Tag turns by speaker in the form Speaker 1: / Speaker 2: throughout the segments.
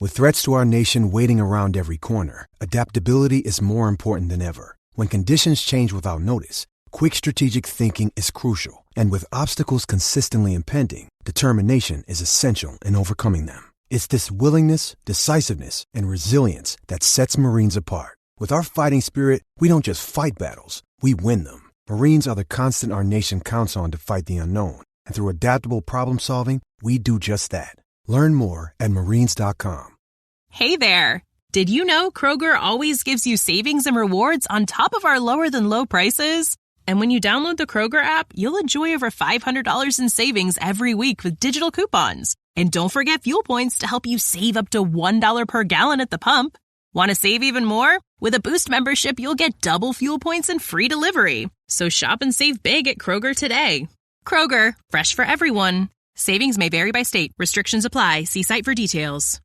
Speaker 1: With threats to our nation waiting around every corner, adaptability is more important than ever. When conditions change without notice, quick strategic thinking is crucial. And with obstacles consistently impending, determination is essential in overcoming them. It's this willingness, decisiveness, and resilience that sets Marines apart. With our fighting spirit, we don't just fight battles, we win them. Marines are the constant our nation counts on to fight the unknown. And through adaptable problem solving, we do just that. Learn more at marines.com.
Speaker 2: Hey there! Did you know Kroger always gives you savings and rewards on top of our lower than low prices? And when you download the Kroger app, you'll enjoy over $500 in savings every week with digital coupons. And don't forget fuel points to help you save up to $1 per gallon at the pump. Want to save even more? With a Boost membership, you'll get double fuel points and free delivery. So shop and save big at Kroger today. Kroger, fresh for everyone. Savings may vary by state. Restrictions apply. See site for details.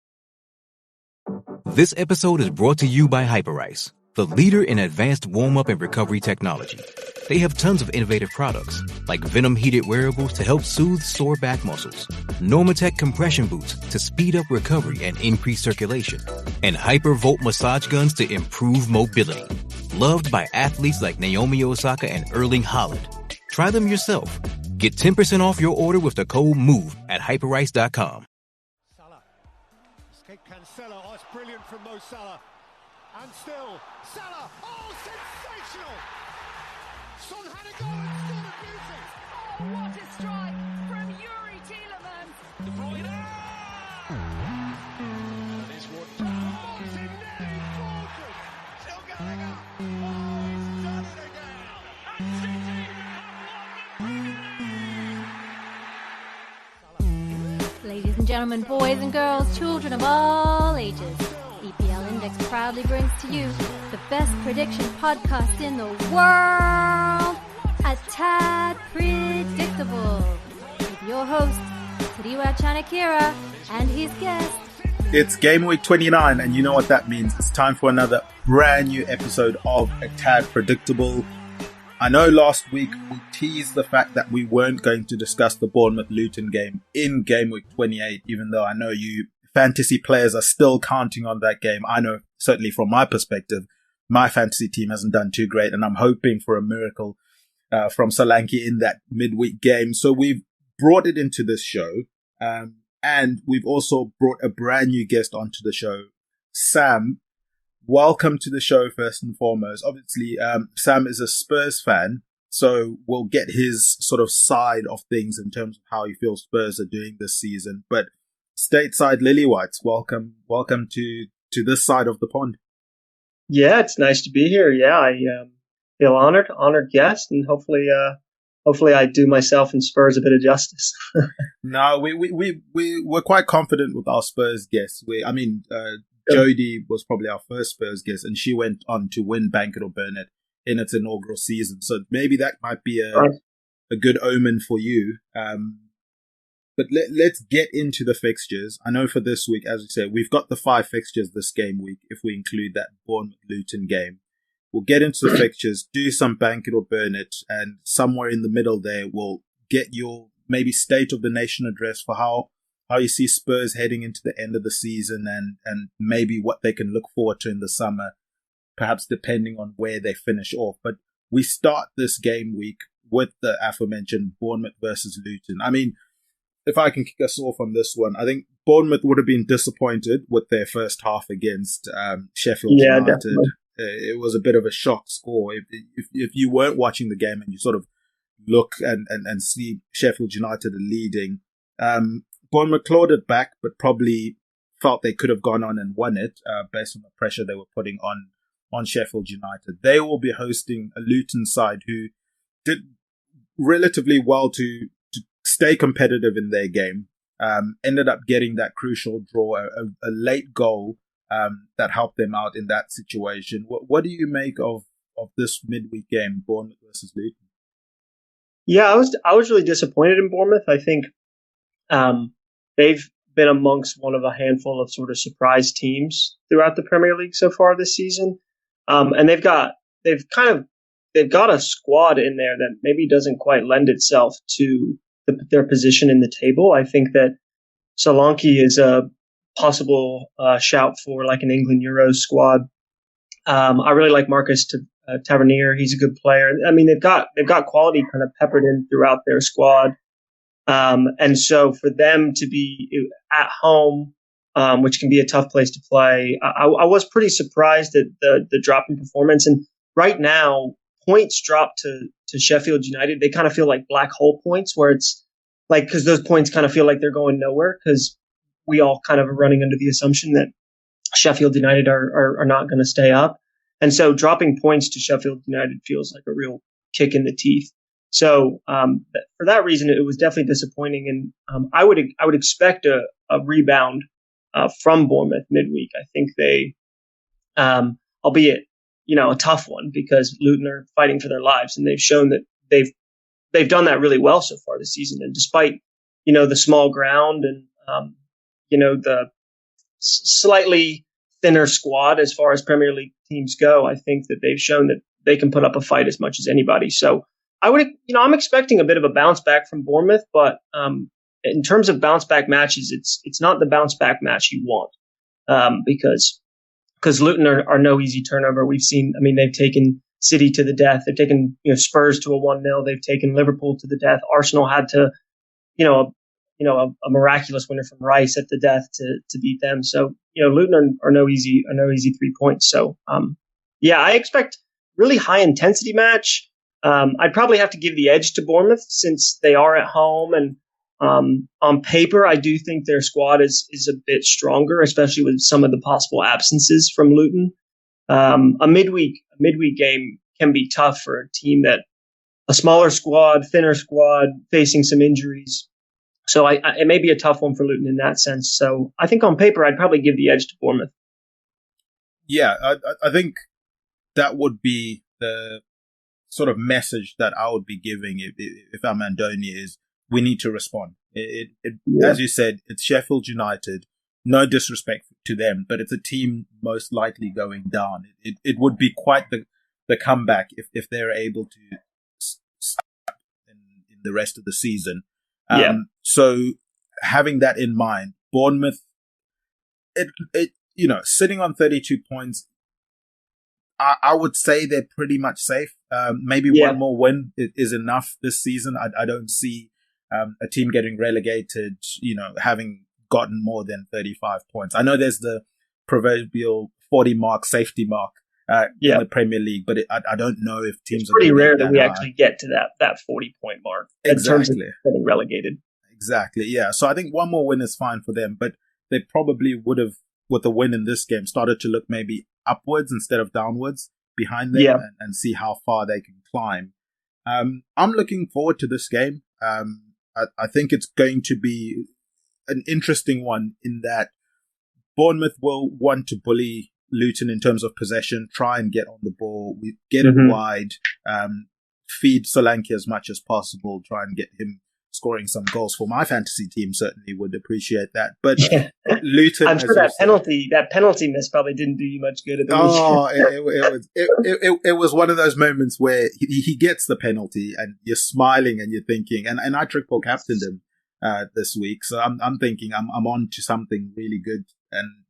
Speaker 3: This episode is brought to you by Hyperice, the leader in advanced warm-up and recovery technology. They have tons of innovative products, like Venom-heated wearables to help soothe sore back muscles, Normatec compression boots to speed up recovery and increase circulation, and Hypervolt massage guns to improve mobility. Loved by athletes like Naomi Osaka and Erling Haaland. Try them yourself. Get 10% off your order with the code MOVE at hyperice.com.
Speaker 4: Salah. Escape Cancelo. Oh, it's brilliant from Mo Salah. And still, Salah. Oh, sensational! Son had a goal and scored a beauty.
Speaker 5: Oh, what a strike from Yuri Tielemans.
Speaker 4: De Bruyne. That is what Martinelli forward. Still going up. Oh, he's done it again. And City have won.
Speaker 5: Ladies and gentlemen, boys and girls, children of all ages, EPL Index proudly brings to you the best prediction podcast in the world, A Tad Predictable, with your host, Tiriwa Chanakira, and his guest.
Speaker 6: It's GameWeek 29, and you know what that means. It's time for another brand new episode of A Tad Predictable. I know last week we teased the fact that we weren't going to discuss the Bournemouth-Luton game in GameWeek 28, even though I know you fantasy players are still counting on that game. I know, certainly from my perspective, my fantasy team hasn't done too great, and I'm hoping for a miracle from Solanke in that midweek game. So we've brought it into this show, and we've also brought a brand new guest onto the show, Sam. Welcome to the show, first and foremost. Obviously, Sam is a Spurs fan, so we'll get his sort of side of things in terms of how he feels Spurs are doing this season. But Stateside Lilywhites, welcome to this side of the pond.
Speaker 7: Yeah, it's nice to be here. Yeah, I feel honored guest, and hopefully I do myself and Spurs a bit of justice.
Speaker 6: No, we're quite confident with our Spurs guests. Jodie was probably our first Spurs guest, and she went on to win Bank It or Burn It in its inaugural season. So maybe that might be a good omen for you. But let's get into the fixtures. I know for this week, as we said, we've got the 5 fixtures this game week, if we include that Bournemouth-Luton game. We'll get into the fixtures, do some Bank It or Burn It, and somewhere in the middle there, we'll get your maybe State of the Nation address for how you see Spurs heading into the end of the season and maybe what they can look forward to in the summer, perhaps depending on where they finish off. But we start this game week with the aforementioned Bournemouth versus Luton. I mean, if I can kick us off on this one, I think Bournemouth would have been disappointed with their first half against Sheffield United.
Speaker 7: Definitely.
Speaker 6: It was a bit of a shock score. If you weren't watching the game and you sort of look and see Sheffield United leading, Bournemouth clawed it back, but probably felt they could have gone on and won it based on the pressure they were putting on Sheffield United. They will be hosting a Luton side who did relatively well to stay competitive in their game. Ended up getting that crucial draw, a late goal that helped them out in that situation. What do you make of this midweek game, Bournemouth versus Luton?
Speaker 7: Yeah, I was really disappointed in Bournemouth. I think they've been amongst one of a handful of sort of surprise teams throughout the Premier League so far this season, and they've got a squad in there that maybe doesn't quite lend itself to their position in the table. I think that Solanke is a possible shout for like an England Euros squad. I really like Marcus Tavernier. He's a good player. I mean, they've got quality kind of peppered in throughout their squad. And so for them to be at home, which can be a tough place to play, I was pretty surprised at the drop in performance. And right now, points drop to Sheffield United. They kind of feel like black hole points, where it's like, because those points kind of feel like they're going nowhere, because we all kind of are running under the assumption that Sheffield United are not going to stay up. And so dropping points to Sheffield United feels like a real kick in the teeth. So for that reason, it was definitely disappointing. And I would expect a rebound from Bournemouth midweek. I think they, albeit, a tough one, because Luton are fighting for their lives, and they've shown that they've done that really well so far this season. And despite, the small ground and, the slightly thinner squad as far as Premier League teams go, I think that they've shown that they can put up a fight as much as anybody. So I'm expecting a bit of a bounce back from Bournemouth, but in terms of bounce back matches, it's not the bounce back match you want, because Luton are no easy turnover. We've seen, they've taken City to the death. They've taken Spurs to a 1-0. They've taken Liverpool to the death. Arsenal had to, a miraculous winner from Rice at the death to beat them. So Luton are no easy 3 points. So I expect really high intensity match. I'd probably have to give the edge to Bournemouth since they are at home, and on paper, I do think their squad is a bit stronger, especially with some of the possible absences from Luton. A midweek game can be tough for a team that a smaller squad, thinner squad, facing some injuries. So it may be a tough one for Luton in that sense. So I think on paper, I'd probably give the edge to Bournemouth.
Speaker 6: Yeah, I think that would be the sort of message that I would be giving if I'm Andoni, is we need to respond. As you said, it's Sheffield United. No disrespect to them, but it's a team most likely going down. It would be quite the comeback if they're able to in the rest of the season. So having that in mind, Bournemouth, sitting on 32 points, I would say they're pretty much safe. Maybe one more win is enough this season. I don't see a team getting relegated, having gotten more than 35 points. I know there's the proverbial 40 mark, safety mark in the Premier League, but I don't know if teams
Speaker 7: it's pretty rare that we actually get to that 40 point mark in terms of getting relegated.
Speaker 6: Exactly, yeah. So I think one more win is fine for them, but they probably would have, with a win in this game, started to look maybe upwards instead of downwards behind them and see how far they can climb. I'm looking forward to this game. I think it's going to be an interesting one in that Bournemouth will want to bully Luton in terms of possession, try and get on the ball, get it wide, feed Solanke as much as possible, try and get him scoring some goals. For my fantasy team, certainly would appreciate that. But Luton,
Speaker 7: I'm sure that penalty miss probably didn't do you much good at the
Speaker 6: weekend. It was one of those moments where he gets the penalty and you're smiling and you're thinking, and I triple captained him this week, so I'm thinking I'm on to something really good, and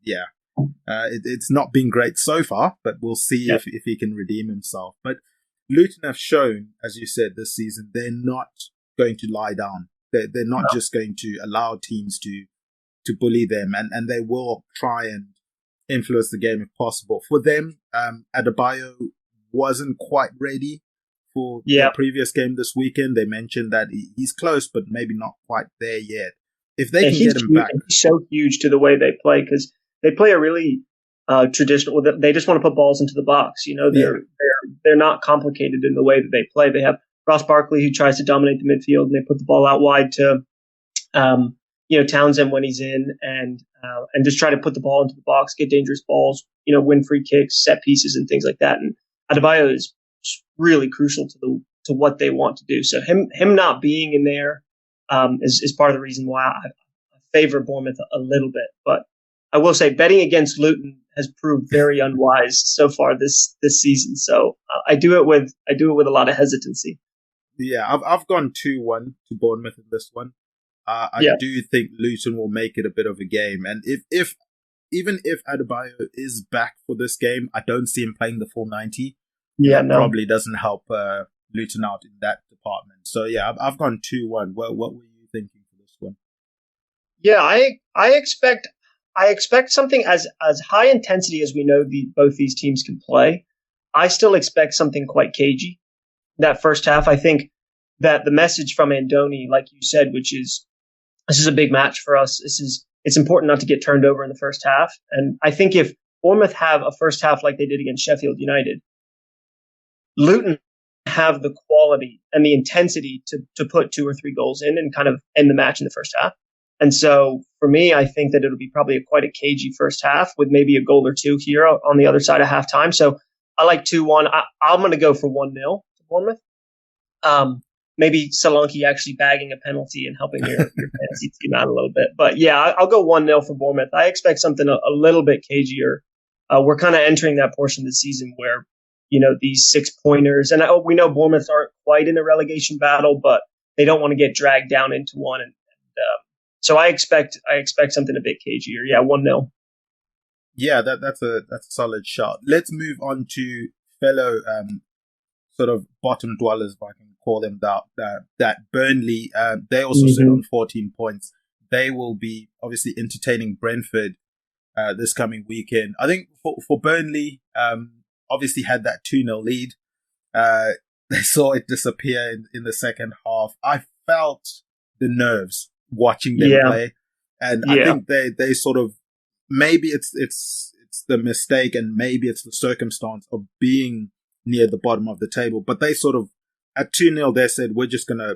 Speaker 6: it's not been great so far, but we'll see if he can redeem himself. But Luton have shown, as you said, this season they're not going to lie down. They're not just going to allow teams to bully them, and they will try and influence the game if possible. For them, Adebayo wasn't quite ready for the previous game this weekend. They mentioned that he's close, but maybe not quite there yet. If they can get him back.
Speaker 7: He's so huge to the way they play, because they play a really traditional. They just want to put balls into the box. They're not complicated in the way that they play. They have Ross Barkley, who tries to dominate the midfield, and they put the ball out wide to Townsend when he's in, and just try to put the ball into the box, get dangerous balls, win free kicks, set pieces, and things like that. And Adebayo is really crucial to what they want to do. So him not being in there is part of the reason why I favor Bournemouth a little bit. But I will say betting against Luton has proved very unwise so far this season. So I do it with a lot of hesitancy.
Speaker 6: Yeah, I've gone 2-1 to Bournemouth in this one. I do think Luton will make it a bit of a game. And even if Adebayo is back for this game, I don't see him playing the full 90. Probably doesn't help Luton out in that department. So yeah, I've gone 2-1. What were you thinking for this one?
Speaker 7: Yeah, I expect something as high intensity as we know both these teams can play. I still expect something quite cagey. That first half, I think that the message from Andoni, like you said, which is this is a big match for us. It's important not to get turned over in the first half. And I think if Bournemouth have a first half like they did against Sheffield United, Luton have the quality and the intensity to put 2 or 3 goals in and kind of end the match in the first half. And so for me, I think that it'll be probably quite a cagey first half with maybe a goal or 2 here on the other side of halftime. So I like 2-1. I'm going to go for 1-0 to Bournemouth. Maybe Solanke actually bagging a penalty and helping your fantasy team out a little bit. But yeah, I'll go 1-0 for Bournemouth. I expect something a little bit cagier. We're kind of entering that portion of the season where, these 6-pointers, and we know Bournemouth aren't quite in a relegation battle, but they don't want to get dragged down into one. And so I expect something a bit cagier. Yeah, 1-0.
Speaker 6: Yeah, that's a solid shot. Let's move on to fellow sort of bottom dwellers, if I can call them that Burnley. They also sit on 14 points. They will be obviously entertaining Brentford this coming weekend. I think for Burnley, obviously had that 2-0 lead. They saw it disappear in the second half. I felt the nerves watching them play, and I think they sort of, maybe it's the mistake and maybe it's the circumstance of being near the bottom of the table, but they sort of at 2-0 they said, we're just gonna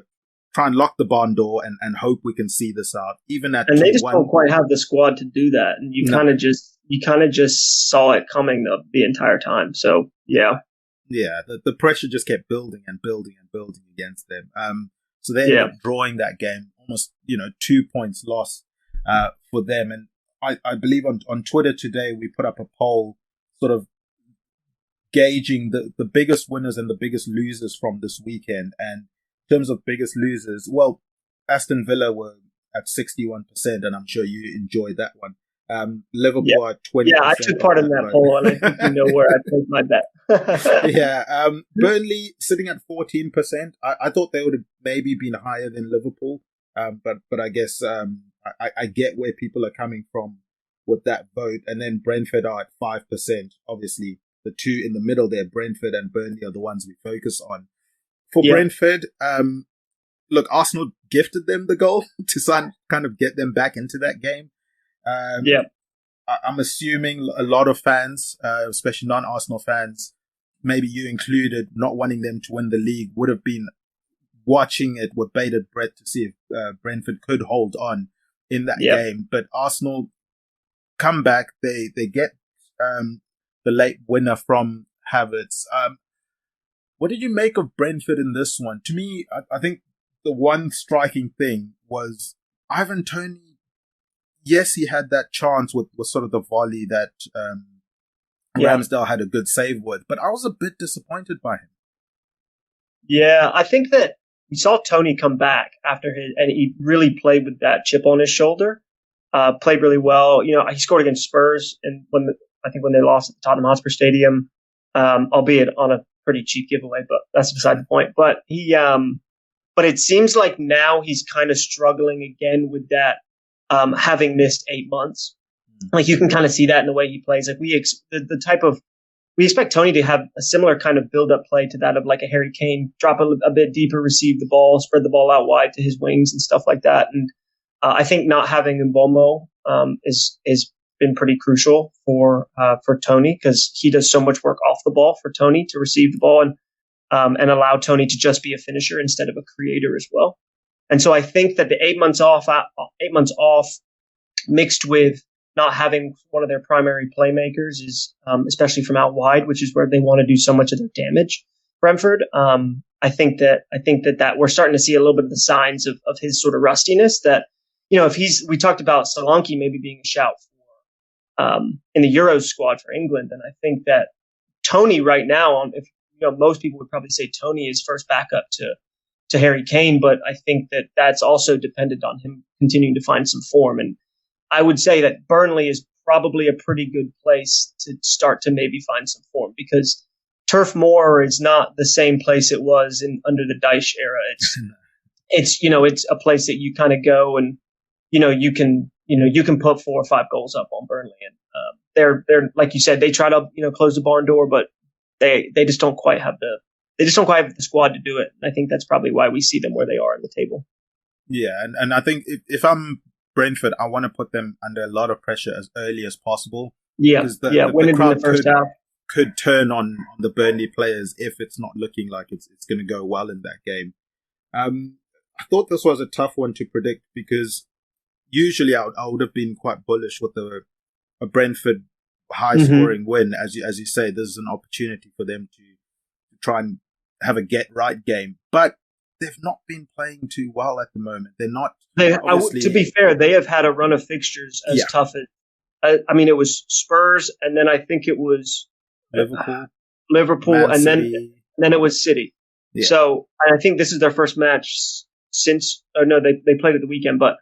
Speaker 6: try and lock the barn door and hope we can see this out. Even at 2-1,
Speaker 7: they just don't quite have the squad to do that, and you kind of just saw it coming the entire time. So yeah, the pressure just kept building and building and building against them. So they ended up drawing that game, almost 2 points lost for them. And I believe on Twitter today we put up a poll, sort of gauging the biggest winners and the biggest losers from this weekend. And in terms of biggest losers, well, Aston Villa were at 61%, and I'm sure you enjoyed that one. Liverpool at 20%. Yeah, I took part in that poll, and I think you know where I placed my bet.
Speaker 6: Burnley sitting at 14%. I thought they would have maybe been higher than Liverpool, but I guess I get where people are coming from with that vote. And then Brentford are at 5%. Obviously, the two in the middle there, Brentford and Burnley, are the ones we focus on. For Brentford, look, Arsenal gifted them the goal to kind of get them back into that game. I'm assuming a lot of fans, especially non-Arsenal fans, maybe you included, not wanting them to win the league, would have been watching it with bated breath to see if Brentford could hold on in that game. But Arsenal come back, they get the late winner from Havertz. What did you make of Brentford in this one? To me, I think the one striking thing was Ivan Toney. Yes, he had that chance with sort of the volley that Ramsdale had a good save with, but I was a bit disappointed by him.
Speaker 7: Yeah, I think that we saw Toney come back after and he really played with that chip on his shoulder. Played really well. He scored against Spurs, and when they lost at the Tottenham Hotspur Stadium, albeit on a pretty cheap giveaway, but that's beside the point. But but it seems like now he's kind of struggling again with that. Having missed 8 months, like you can kind of see that in the way he plays. Like we expect Toney to have a similar kind of build-up play to that of like a Harry Kane, drop a bit deeper, receive the ball, spread the ball out wide to his wings and stuff like that. And I think not having Mbeumo is been pretty crucial for Toney, because he does so much work off the ball for Toney to receive the ball and allow Toney to just be a finisher instead of a creator as well. And so I think that the 8 months off mixed with not having one of their primary playmakers is, especially from out wide, which is where they want to do so much of their damage, Brentford. I think that we're starting to see a little bit of the signs of his sort of rustiness that, we talked about Solanke maybe being a shout for, in the Euros squad for England. And I think that Toney right now, most people would probably say Toney is first backup to Harry Kane, but I think that that's also dependent on him continuing to find some form. And I would say that Burnley is probably a pretty good place to start to maybe find some form, because Turf Moor is not the same place it was under the Dyche era. It's a place that you kind of go and, you can put 4 or 5 goals up on Burnley. And they're like you said, they try to, close the barn door, but they just don't quite have the squad to do it. And I think that's probably why we see them where they are in the table.
Speaker 6: Yeah. And I think if I'm Brentford, I want to put them under a lot of pressure as early as possible.
Speaker 7: Yeah.
Speaker 6: The crowd in the first half could turn on the Burnley players if it's not looking like it's going to go well in that game. I thought this was a tough one to predict, because usually I would have been quite bullish with a Brentford high-scoring win. As you say, this is an opportunity for them to try and have a get-right game. But they've not been playing too well at the moment. They're not.
Speaker 7: To be fair, they have had a run of fixtures as tough as. It was Spurs, and then I think it was Liverpool, and then it was City. Yeah. So I think this is their first match since. Oh no, they played at the weekend, but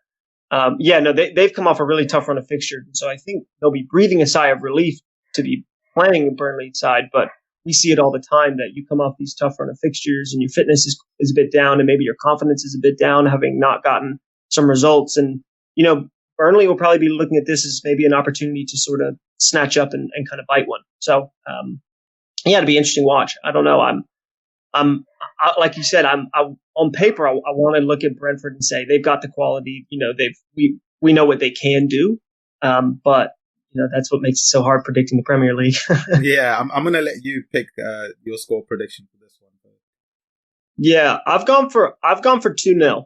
Speaker 7: they've come off a really tough run of fixtures. So I think they'll be breathing a sigh of relief to be playing the Burnley side, but we see it all the time that you come off these tough run of fixtures and your fitness is a bit down, and maybe your confidence is a bit down, having not gotten some results. And, Burnley will probably be looking at this as maybe an opportunity to sort of snatch up and kind of bite one. So, it'd be an interesting watch. I don't know. Like you said, on paper, I want to look at Brentford and say they've got the quality. We know what they can do, but that's what makes it so hard predicting the Premier League.
Speaker 6: Yeah, I'm going to let you pick your score prediction for this one.
Speaker 7: Yeah, I've gone for 2-0.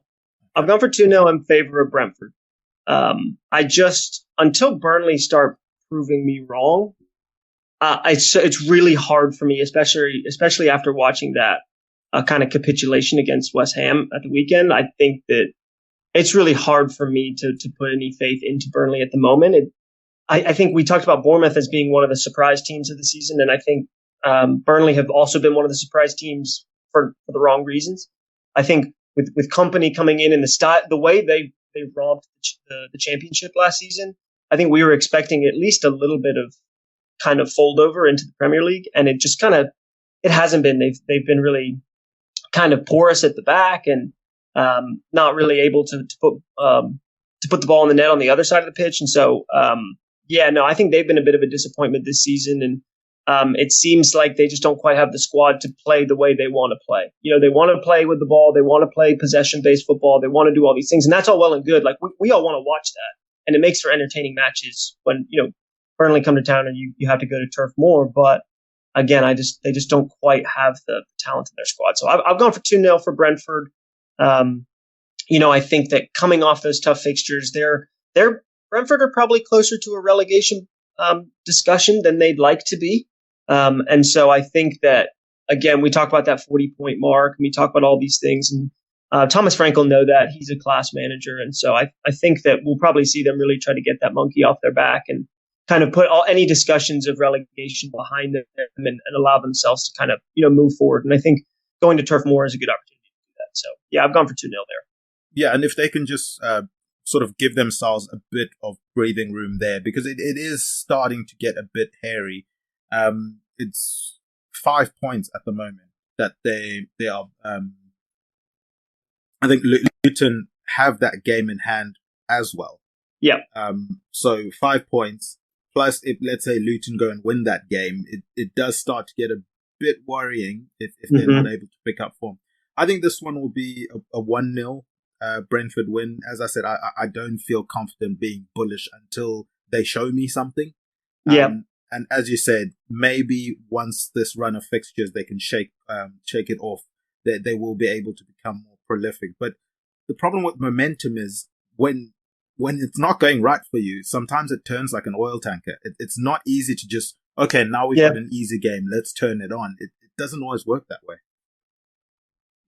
Speaker 7: I've gone for 2-0 in favor of Brentford. Until Burnley start proving me wrong, it's really hard for me, especially after watching that kind of capitulation against West Ham at the weekend. I think that it's really hard for me to put any faith into Burnley at the moment. I think we talked about Bournemouth as being one of the surprise teams of the season, and I think Burnley have also been one of the surprise teams for the wrong reasons. I think with Company coming in and the way they romped the championship last season, I think we were expecting at least a little bit of kind of fold over into the Premier League, and it just it hasn't been. They've been really kind of porous at the back and not really able to put the ball in the net on the other side of the pitch, and so. I think they've been a bit of a disappointment this season, and it seems like they just don't quite have the squad to play the way they want to play. They want to play with the ball, they want to play possession-based football, they want to do all these things, and that's all well and good. Like we all want to watch that, and it makes for entertaining matches when Burnley come to town and you have to go to Turf Moor. But again, they just don't quite have the talent in their squad. So I've gone for 2-0 for Brentford. I think that coming off those tough fixtures, they're Brentford are probably closer to a relegation discussion than they'd like to be. And so I think that, again, we talk about that 40-point mark, and we talk about all these things. And Thomas Frank will know that. He's a class manager. And so I think that we'll probably see them really try to get that monkey off their back and kind of put any discussions of relegation behind them and allow themselves to kind of, move forward. And I think going to Turf Moor is a good opportunity to do that. So, yeah, I've gone for 2-0 there.
Speaker 6: Yeah, and if they can just sort of give themselves a bit of breathing room there, because it is starting to get a bit hairy. It's 5 points at the moment that they are. I think Luton have that game in hand as well.
Speaker 7: Yeah.
Speaker 6: So 5 points plus, if let's say Luton go and win that game, it does start to get a bit worrying if they're not able to pick up form. I think this one will be a 1-0. Brentford win. As I said, I don't feel confident being bullish until they show me something. And as you said, maybe once this run of fixtures, they can shake it off. They will be able to become more prolific. But the problem with momentum is when it's not going right for you, sometimes it turns like an oil tanker. It's not easy to just, okay, now we've got an easy game, let's turn it on. It doesn't always work that way.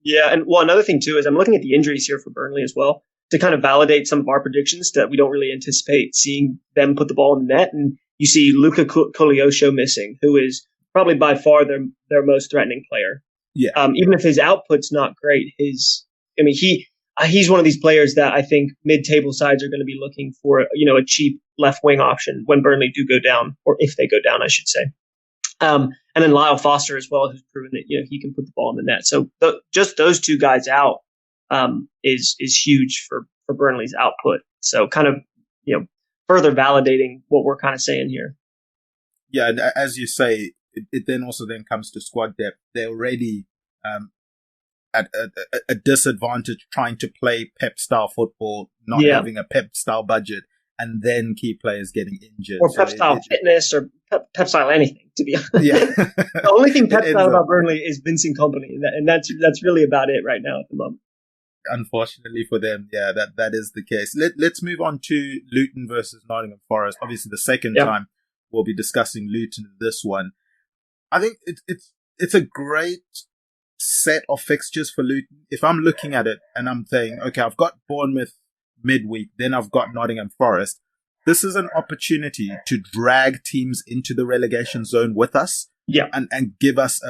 Speaker 7: Yeah, and another thing too is I'm looking at the injuries here for Burnley as well to kind of validate some of our predictions that we don't really anticipate seeing them put the ball in the net. And you see Luka Koleosho missing, who is probably by far their most threatening player.
Speaker 6: Yeah.
Speaker 7: Even if his output's not great, he's one of these players that I think mid-table sides are going to be looking for, a cheap left wing option when Burnley do go down, or if they go down, I should say. And then Lyle Foster as well, who's proven that he can put the ball in the net. So just those two guys out is huge for Burnley's output. So kind of further validating what we're kind of saying here.
Speaker 6: Yeah, and as you say, it then also comes to squad depth. They're already at a disadvantage trying to play Pep style football, not having a Pep style budget, and then key players getting injured.
Speaker 7: Or Pep style fitness, or Pep style anything, to be honest.
Speaker 6: Yeah.
Speaker 7: The only thing Pep style about Burnley is Vincent Kompany, and that's really about it right now at the moment.
Speaker 6: Unfortunately for them, yeah, that is the case. Let's move on to Luton versus Nottingham Forest. Obviously, the second time we'll be discussing Luton in this one. I think it's a great set of fixtures for Luton. If I'm looking at it and I'm saying, okay, I've got Bournemouth midweek, then I've got Nottingham Forest. This is an opportunity to drag teams into the relegation zone with us.
Speaker 7: Yeah.
Speaker 6: And give us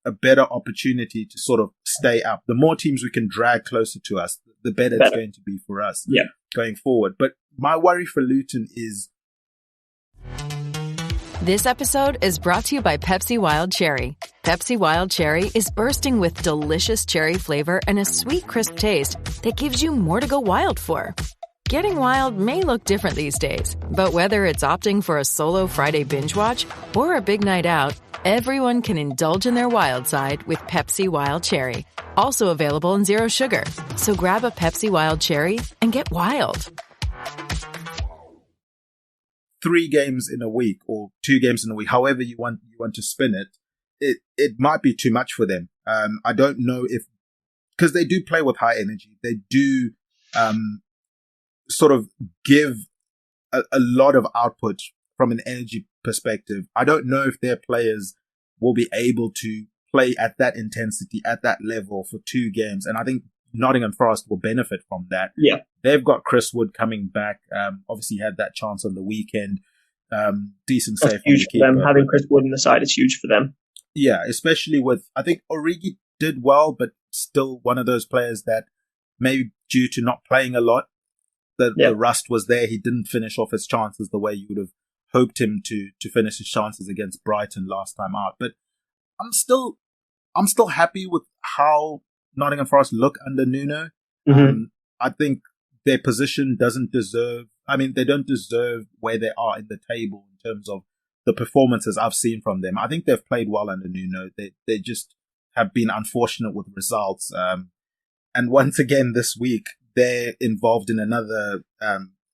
Speaker 6: a better opportunity to sort of stay up. The more teams we can drag closer to us, the better it's going to be for us going forward. But my worry for Luton is...
Speaker 8: This episode is brought to you by Pepsi Wild Cherry. Pepsi Wild Cherry is bursting with delicious cherry flavor and a sweet, crisp taste that gives you more to go wild for. Getting wild may look different these days, but whether it's opting for a solo Friday binge watch or a big night out, everyone can indulge in their wild side with Pepsi Wild Cherry. Also available in Zero Sugar. So grab a Pepsi Wild Cherry and get wild.
Speaker 6: 3 games in a week or 2 games in a week, however you want to spin it, it might be too much for them. I don't know if, because they do play with high energy. They do sort of give a lot of output from an energy perspective. I don't know if their players will be able to play at that intensity, at that level for 2 games. And I think Nottingham Forest will benefit from that.
Speaker 7: Yeah.
Speaker 6: They've got Chris Wood coming back. Obviously had that chance on the weekend. Decent save.
Speaker 7: That's huge for them. Having Chris Wood in the side is huge for them.
Speaker 6: Yeah, especially with, I think Origi did well, but still one of those players that maybe due to not playing a lot, the rust was there. He didn't finish off his chances the way you would have hoped him to finish his chances against Brighton last time out. But I'm still happy with how Nottingham Forest look under Nuno.
Speaker 7: Mm-hmm.
Speaker 6: I think their position doesn't deserve, they don't deserve where they are in the table in terms of the performances I've seen from them. I think they've played well under Nuno. They just have been unfortunate with results. And once again this week, they're involved in another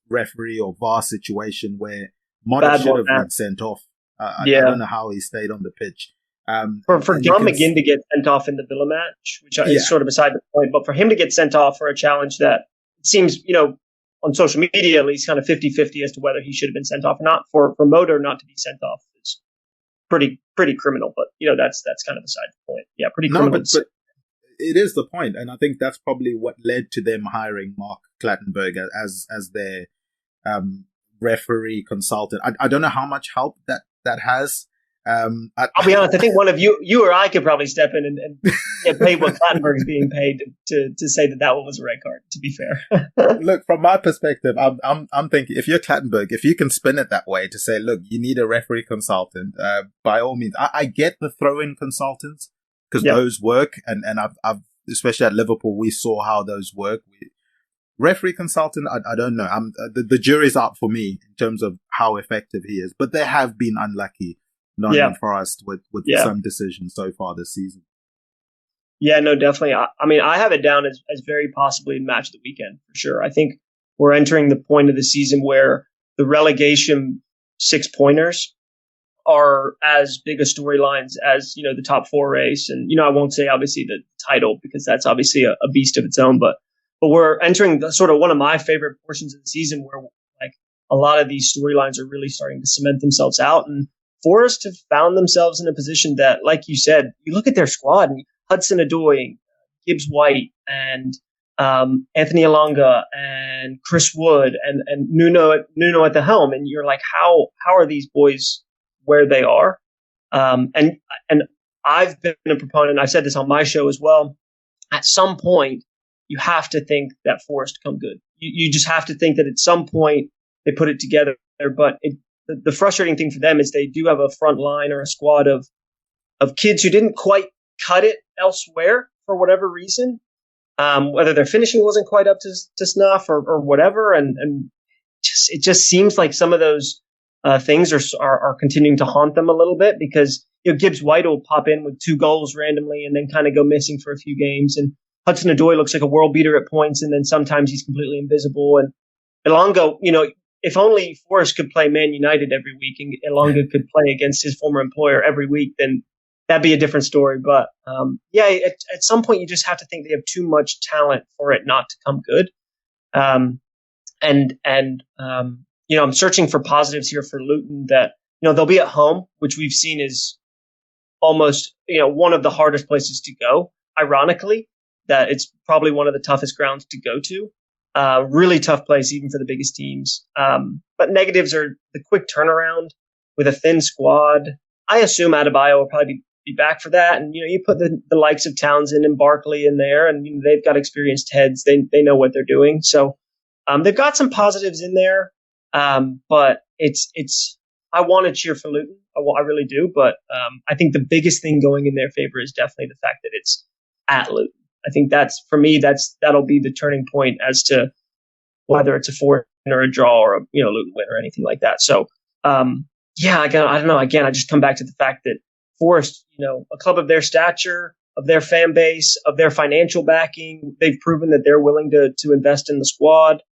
Speaker 6: referee or VAR situation where Motta should have been sent off. I don't know how he stayed on the pitch.
Speaker 7: For John McGinn to get sent off in the Villa match, which is sort of beside the point, but for him to get sent off for a challenge that seems, on social media at least, kind of 50-50 as to whether he should have been sent off or not, for Motta not to be sent off is pretty criminal. But that's kind of beside the point. Yeah, pretty criminal.
Speaker 6: No, but it is the point, and I think that's probably what led to them hiring Mark Clattenburg as their referee consultant. I don't know how much help that has.
Speaker 7: I'll be honest. I think one of you or I could probably step in and get paid what Clattenburg is being paid to say that one was a red card. To be fair,
Speaker 6: look, from my perspective, I'm thinking if you're Clattenburg, if you can spin it that way to say, look, you need a referee consultant, by all means. I get the throw-in consultants because those work, and I've especially at Liverpool we saw how those work. Referee consultant, I don't know. The jury's out for me in terms of how effective he is, but they have been unlucky. Nottingham Forest with some decisions so far this season.
Speaker 7: Yeah, no, definitely. I have it down as very possibly match of the weekend for sure. I think we're entering the point of the season where the relegation 6-pointers are as big a storylines as the top 4 race, and I won't say obviously the title because that's obviously a beast of its own, but we're entering the sort of one of my favorite portions of the season where like a lot of these storylines are really starting to cement themselves out. And Forest have found themselves in a position that, like you said, you look at their squad and Hudson-Odoi, Gibbs White, and Anthony Elanga, and Chris Wood, and Nuno at the helm, and you're like, how are these boys where they are? And I've been a proponent. I've said this on my show as well. At some point, you have to think that Forest come good. You just have to think that at some point they put it together. But the frustrating thing for them is they do have a front line or a squad of kids who didn't quite cut it elsewhere for whatever reason. Whether their finishing wasn't quite up to snuff or whatever. And it just seems like some of those things are continuing to haunt them a little bit because Gibbs White will pop in with 2 goals randomly and then kind of go missing for a few games. And Hudson-Odoi looks like a world beater at points, and then sometimes he's completely invisible. And Elongo, if only Forrest could play Man United every week and Elongo could play against his former employer every week, then that'd be a different story. But at some point you just have to think they have too much talent for it not to come good. I'm searching for positives here for Luton that, they'll be at home, which we've seen is almost, one of the hardest places to go. Ironically, that it's probably one of the toughest grounds to go to. Really tough place, even for the biggest teams. But negatives are the quick turnaround with a thin squad. I assume Adebayo will probably be back for that. And, you put the likes of Townsend and Barkley in there, and they've got experienced heads. They know what they're doing. So they've got some positives in there. But it's I want to cheer for Luton. I really do. But I think the biggest thing going in their favor is definitely the fact that it's at Luton. I think that'll be the turning point as to whether it's a 4 or a draw or a Luton win or anything like that. So I don't know. Again, I just come back to the fact that Forest, a club of their stature, of their fan base, of their financial backing, they've proven that they're willing to invest in the squad.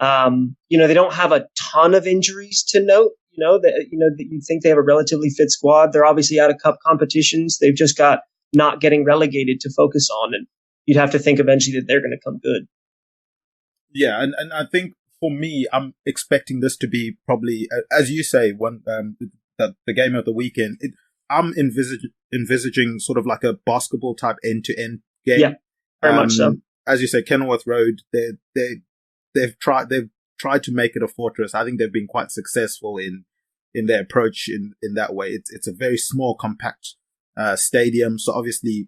Speaker 7: They don't have a ton of injuries to note. That you think they have a relatively fit squad. They're obviously out of cup competitions. They've just got not getting relegated to focus on, and you'd have to think eventually that they're going to come good. Yeah,
Speaker 6: and I think for me, I'm expecting this to be probably, as you say, one the game of the weekend. I'm envisaging sort of like a basketball type end-to-end game.
Speaker 7: Yeah, very much so.
Speaker 6: As you say, Kenilworth Road, they've tried to make it a fortress. I think they've been quite successful in their approach in that way. It's a very small, compact stadium, so obviously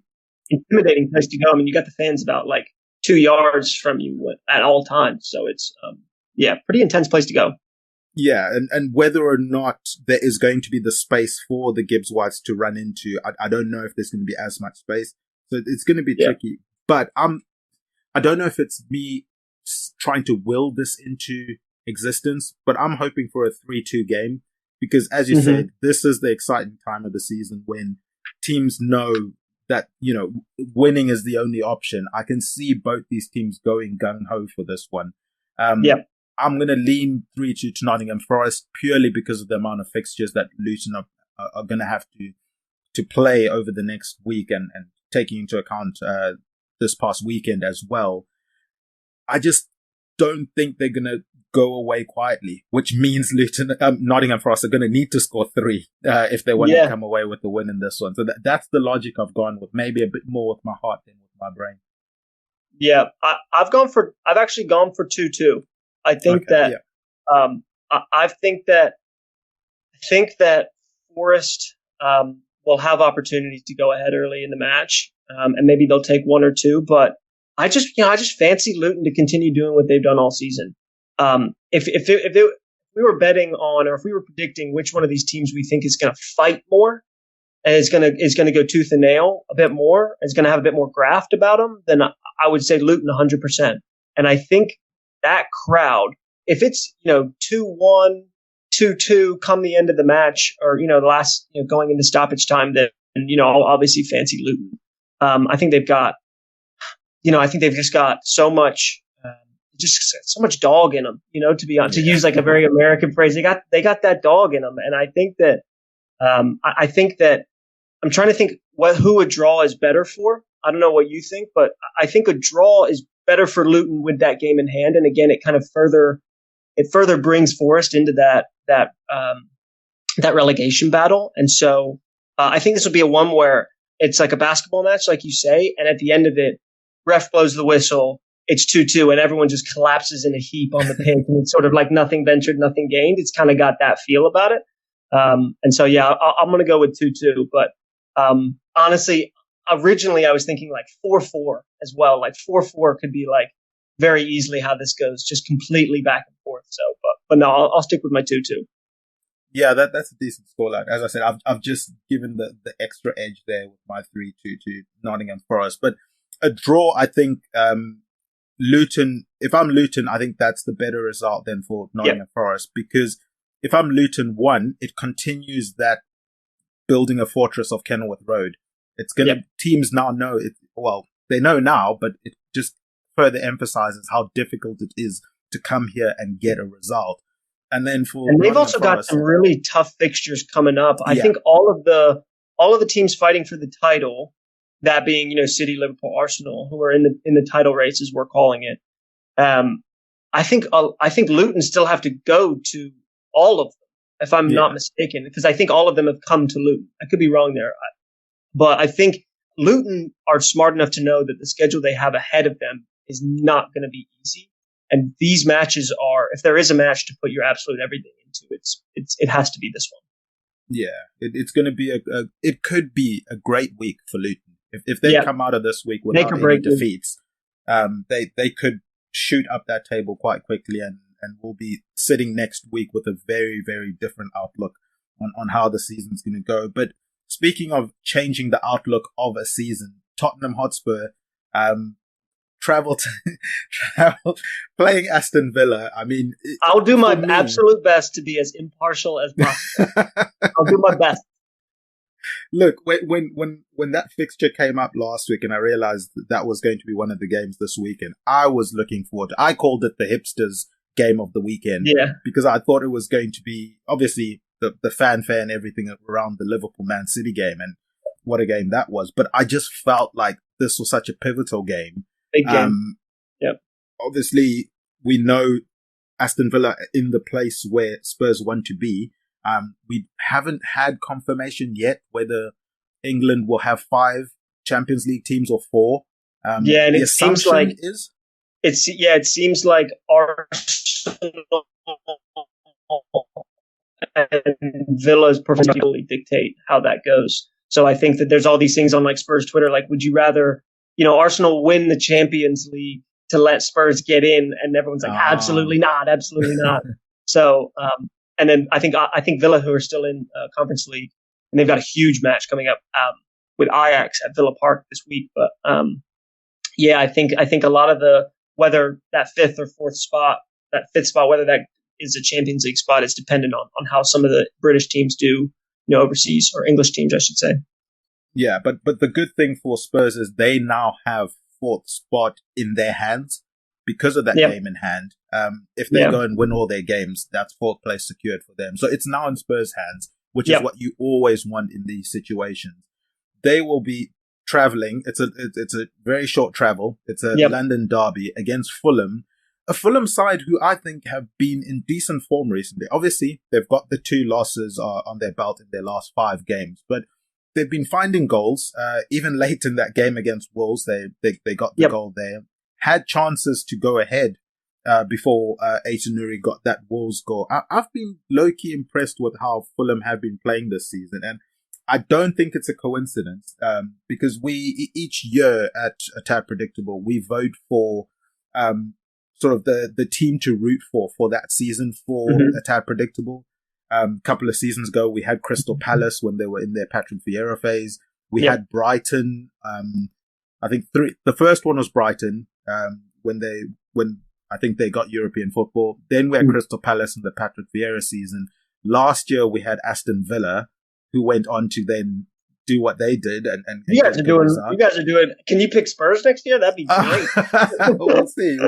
Speaker 7: intimidating place to go. I mean, you got the fans about like 2 yards from you at all times, so it's pretty intense place to go.
Speaker 6: Yeah, and whether or not there is going to be the space for the Gibbs Whites to run into, I don't know if there's going to be as much space, so it's going to be tricky. But I don't know if it's me trying to will this into existence, but I'm hoping for a 3-2 game because, as you said, this is the exciting time of the season when teams know that, winning is the only option. I can see both these teams going gung-ho for this one. I'm going to lean 3-2 to Nottingham Forest purely because of the amount of fixtures that Luton are going to have to play over the next week and taking into account this past weekend as well. I just don't think they're going to go away quietly, which means Nottingham Forest are going to need to score 3 if they want to come away with the win in this one. So that's the logic I've gone with, maybe a bit more with my heart than with my brain.
Speaker 7: Yeah, I've actually gone for 2-2. I think I think that Forest will have opportunities to go ahead early in the match, and maybe they'll take 1 or 2. But I just fancy Luton to continue doing what they've done all season. If we were betting on, or if we were predicting which one of these teams we think is going to fight more and is going to go tooth and nail a bit more, is going to have a bit more graft about them, then I would say Luton 100%. And I think that crowd, if it's 2-1, 2-2 come the end of the match, or the last going into stoppage time, then I'll obviously fancy Luton. I think they've got just got so much. Just so much dog in them, to use like a very American phrase. They got that dog in them, and I think that I'm trying to think who a draw is better for. I don't know what you think, but I think a draw is better for Luton with that game in hand. And again, it kind of further brings Forest into that relegation battle. And so I think this will be a one where it's like a basketball match, like you say, and at the end of it, ref blows the whistle. It's 2-2 and everyone just collapses in a heap on the pitch, and it's sort of like nothing ventured, nothing gained. It's kind of got that feel about it. And so, I'm going to go with 2-2, but honestly, originally I was thinking like 4-4 as well. Like 4-4 could be like very easily how this goes, just completely back and forth. So, but no, I'll stick with my 2-2.
Speaker 6: Yeah, that's a decent scoreline. As I said, I've just given the extra edge there with my 3-2 to Nottingham Forest. But a draw, I think, Luton, if I'm Luton, I think that's the better result than for Nottingham Forest, because if I'm Luton, one, it continues that building a fortress of Kenilworth Road. It's going to, teams now know it, well, they know now, but it just further emphasizes how difficult it is to come here and get a result. And then
Speaker 7: and they've also got some really tough fixtures coming up. I think all of the teams fighting for the title, that being, City, Liverpool, Arsenal, who are in the title race, as we're calling it. I think Luton still have to go to all of them, if I'm not mistaken, because I think all of them have come to Luton. I could be wrong there, but I think Luton are smart enough to know that the schedule they have ahead of them is not going to be easy. And these matches are, if there is a match to put your absolute everything into, it has to be this one. Yeah,
Speaker 6: it's going to be it could be a great week for Luton. If they come out of this week without any defeats, they could shoot up that table quite quickly, and we'll be sitting next week with a very, very different outlook on how the season's going to go. But speaking of changing the outlook of a season, Tottenham Hotspur travel playing Aston Villa. I mean,
Speaker 7: I'll do my absolute best to be as impartial as possible. I'll do my best.
Speaker 6: Look, when that fixture came up last week and I realized that was going to be one of the games this weekend, I was looking forward to, I called it the hipsters game of the weekend, because I thought it was going to be obviously the fanfare and everything around the Liverpool Man City game, and what a game that was. But I just felt like this was such a pivotal game.
Speaker 7: Big game.
Speaker 6: Obviously, we know Aston Villa in the place where Spurs want to be. We haven't had confirmation yet whether England will have 5 Champions League teams or 4.
Speaker 7: And it seems like it seems like Arsenal and Villa's perfectly dictate how that goes. So I think that there's all these things on like Spurs Twitter, like, would you rather, Arsenal win the Champions League to let Spurs get in? And everyone's like, absolutely not. So, and then I think Villa, who are still in Conference League, and they've got a huge match coming up with Ajax at Villa Park this week. But I think a lot of the, whether that 5th or 4th spot, whether that is a Champions League spot, is dependent on how some of the British teams do, overseas, or English teams, I should say.
Speaker 6: Yeah, but the good thing for Spurs is they now have 4th spot in their hands because of that game in hand. If they go and win all their games, that's 4th place secured for them. So it's now in Spurs' hands, which is what you always want in these situations. They will be traveling. It's a very short travel. It's a London derby against Fulham, a Fulham side who I think have been in decent form recently. Obviously, they've got the 2 losses on their belt in their last 5 games, but they've been finding goals. Even late in that game against Wolves, they got the goal there. Had chances to go ahead before Asa Nouri got that Wolves goal. I've been low-key impressed with how Fulham have been playing this season, and I don't think it's a coincidence, because we, each year at A Tad Predictable, we vote for sort of the team to root for that season for A Tad Predictable. A couple of seasons ago, we had Crystal Palace when they were in their Patrick Vieira phase. We had Brighton. I think the first one was Brighton, when I think they got European football. Then we had Crystal Palace in the Patrick Vieira season. Last year, we had Aston Villa, who went on to then do what they did. And you guys
Speaker 7: are doing. Can you pick Spurs next year? That'd be great.
Speaker 6: We'll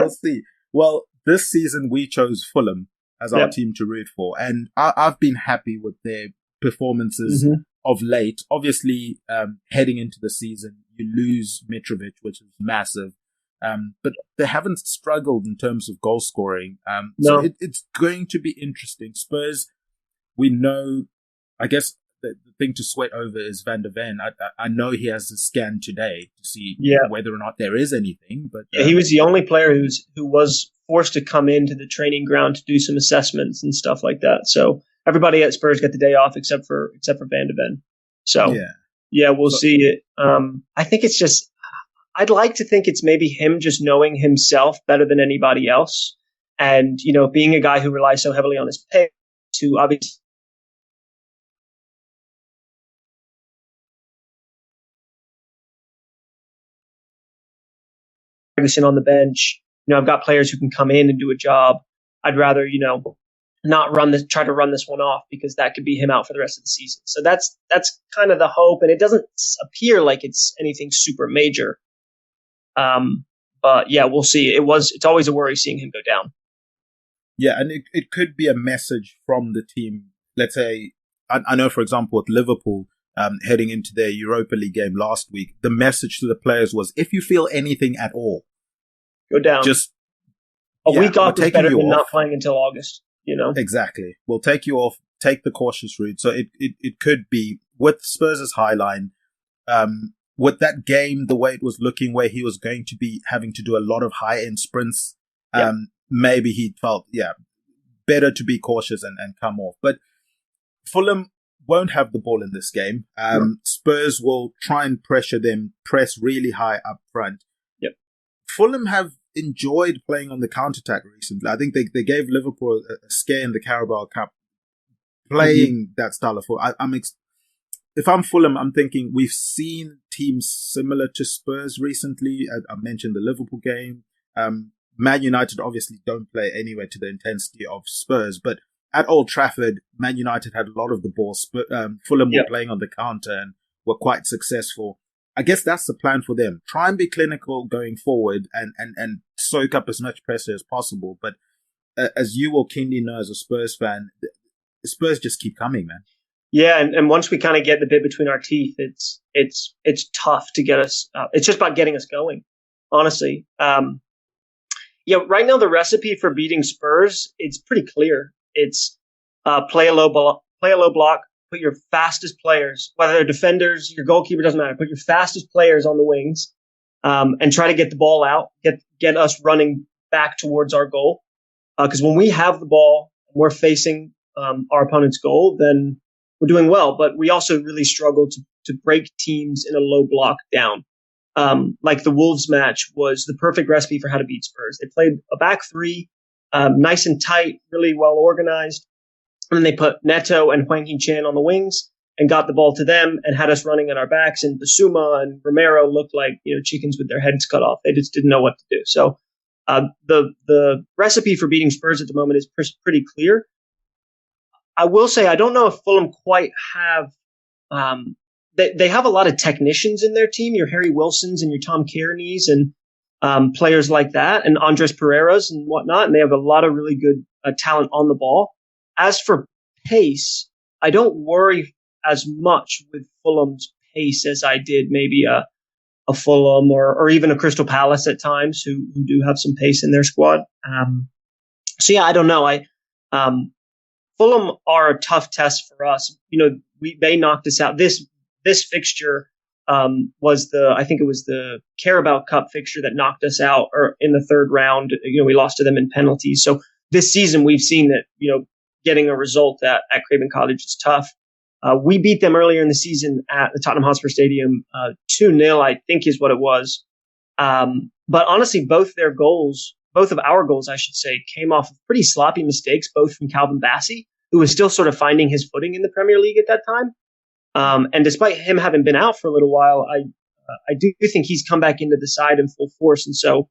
Speaker 6: see. Well, this season we chose Fulham as our team to root for, and I've been happy with their performances of late. Obviously, heading into the season, you lose Mitrovic, which is massive, but they haven't struggled in terms of goal scoring. So it's going to be interesting. Spurs, we know, I guess the thing to sweat over is Van der Ven. I know he has a scan today to see whether or not there is anything, but
Speaker 7: he was the only player who was forced to come into the training ground to do some assessments and stuff like that. So everybody at Spurs got the day off except for Van der Ven. So Yeah, we'll see it. I think it's just, I'd like to think it's maybe him just knowing himself better than anybody else. And, being a guy who relies so heavily on his pace, to obviously Ferguson on the bench. I've got players who can come in and do a job. I'd rather, not try to run this one off, because that could be him out for the rest of the season. So that's kind of the hope, and it doesn't appear like it's anything super major. But yeah, we'll see. It's always a worry seeing him go down.
Speaker 6: Yeah, and it could be a message from the team. Let's say, I know, for example, with Liverpool, heading into their Europa League game last week, the message to the players was, if you feel anything at all,
Speaker 7: go down.
Speaker 6: Just
Speaker 7: a week off is better than not playing until August.
Speaker 6: Exactly. We'll take you off, take the cautious route. So it could be with Spurs' high line, with that game, the way it was looking, where he was going to be having to do a lot of high-end sprints, maybe he felt, better to be cautious and come off. But Fulham won't have the ball in this game. Spurs will try and press really high up front.
Speaker 7: Yep.
Speaker 6: Fulham have enjoyed playing on the counter-attack recently. I think they gave Liverpool a scare in the Carabao Cup playing that style of football. If I'm Fulham, I'm thinking we've seen teams similar to Spurs recently. I mentioned the Liverpool game. Man United obviously don't play anywhere to the intensity of Spurs, but at Old Trafford, Man United had a lot of the ball. Fulham were playing on the counter and were quite successful. I guess that's the plan for them. Try and be clinical going forward and soak up as much pressure as possible. But as you will keenly know as a Spurs fan, Spurs just keep coming, man.
Speaker 7: Yeah, and once we kind of get the bit between our teeth, it's tough to get us. It's just about getting us going, honestly. Right now the recipe for beating Spurs, it's pretty clear. It's play a low block, put your fastest players, whether they're defenders, your goalkeeper, doesn't matter. Put your fastest players on the wings, and try to get the ball out, get us running back towards our goal. Because when we have the ball, and we're facing our opponent's goal, then we're doing well. But we also really struggle to break teams in a low block down. Like the Wolves match was the perfect recipe for how to beat Spurs. They played a back three, nice and tight, really well organized. And then they put Neto and Hwang Hee-chan on the wings and got the ball to them and had us running on our backs. And Basuma and Romero looked like chickens with their heads cut off. They just didn't know what to do. So the recipe for beating Spurs at the moment is pretty clear. I will say I don't know if Fulham quite have they have a lot of technicians in their team, your Harry Wilsons and your Tom Kearneys and players like that, and Andres Pereiras and whatnot. And they have a lot of really good talent on the ball. As for pace, I don't worry as much with Fulham's pace as I did maybe a Fulham or even a Crystal Palace at times, who do have some pace in their squad. So yeah, I don't know. Fulham are a tough test for us. They knocked us out. This fixture was the Carabao Cup fixture that knocked us out, or in the third round. We lost to them in penalties. So this season we've seen that getting a result at Craven Cottage is tough. We beat them earlier in the season at the Tottenham Hotspur Stadium 2-0, I think is what it was. But honestly, both of our goals, I should say, came off of pretty sloppy mistakes, both from Calvin Bassey, who was still sort of finding his footing in the Premier League at that time. And despite him having been out for a little while, I do think he's come back into the side in full force. And so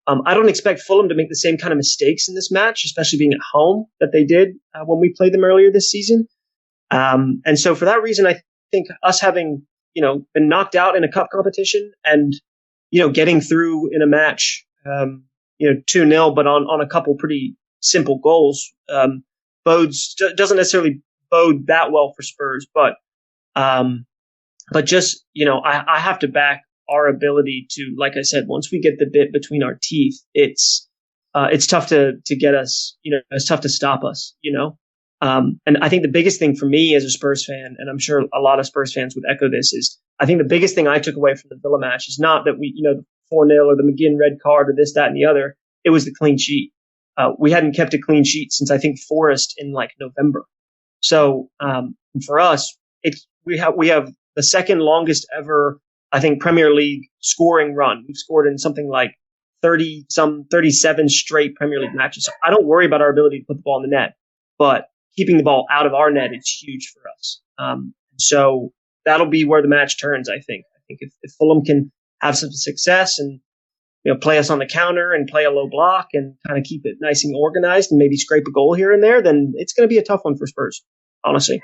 Speaker 7: I don't expect Fulham to make the same kind of mistakes in this match, especially being at home, that they did when we played them earlier this season. And so for that reason, I think us having, been knocked out in a cup competition and, getting through in a match, 2-0, but on a couple pretty simple goals, doesn't necessarily bode that well for Spurs, but just, I have to back our ability to, like I said, once we get the bit between our teeth, it's tough to get us, it's tough to stop us, and I think the biggest thing for me as a Spurs fan, and I'm sure a lot of Spurs fans would echo this, is I think the biggest thing I took away from the Villa match is not that we, the 4-0 or the McGinn red card or this, that, and the other. It was the clean sheet. We hadn't kept a clean sheet since I think Forest in like November. So for us, we have the second longest ever, I think, Premier League scoring run. We've scored in something like 37 straight Premier League matches. So I don't worry about our ability to put the ball in the net, but keeping the ball out of our net is huge for us. So that'll be where the match turns, I think. I think if Fulham can have some success and play us on the counter and play a low block and kind of keep it nice and organized and maybe scrape a goal here and there, then it's going to be a tough one for Spurs, honestly.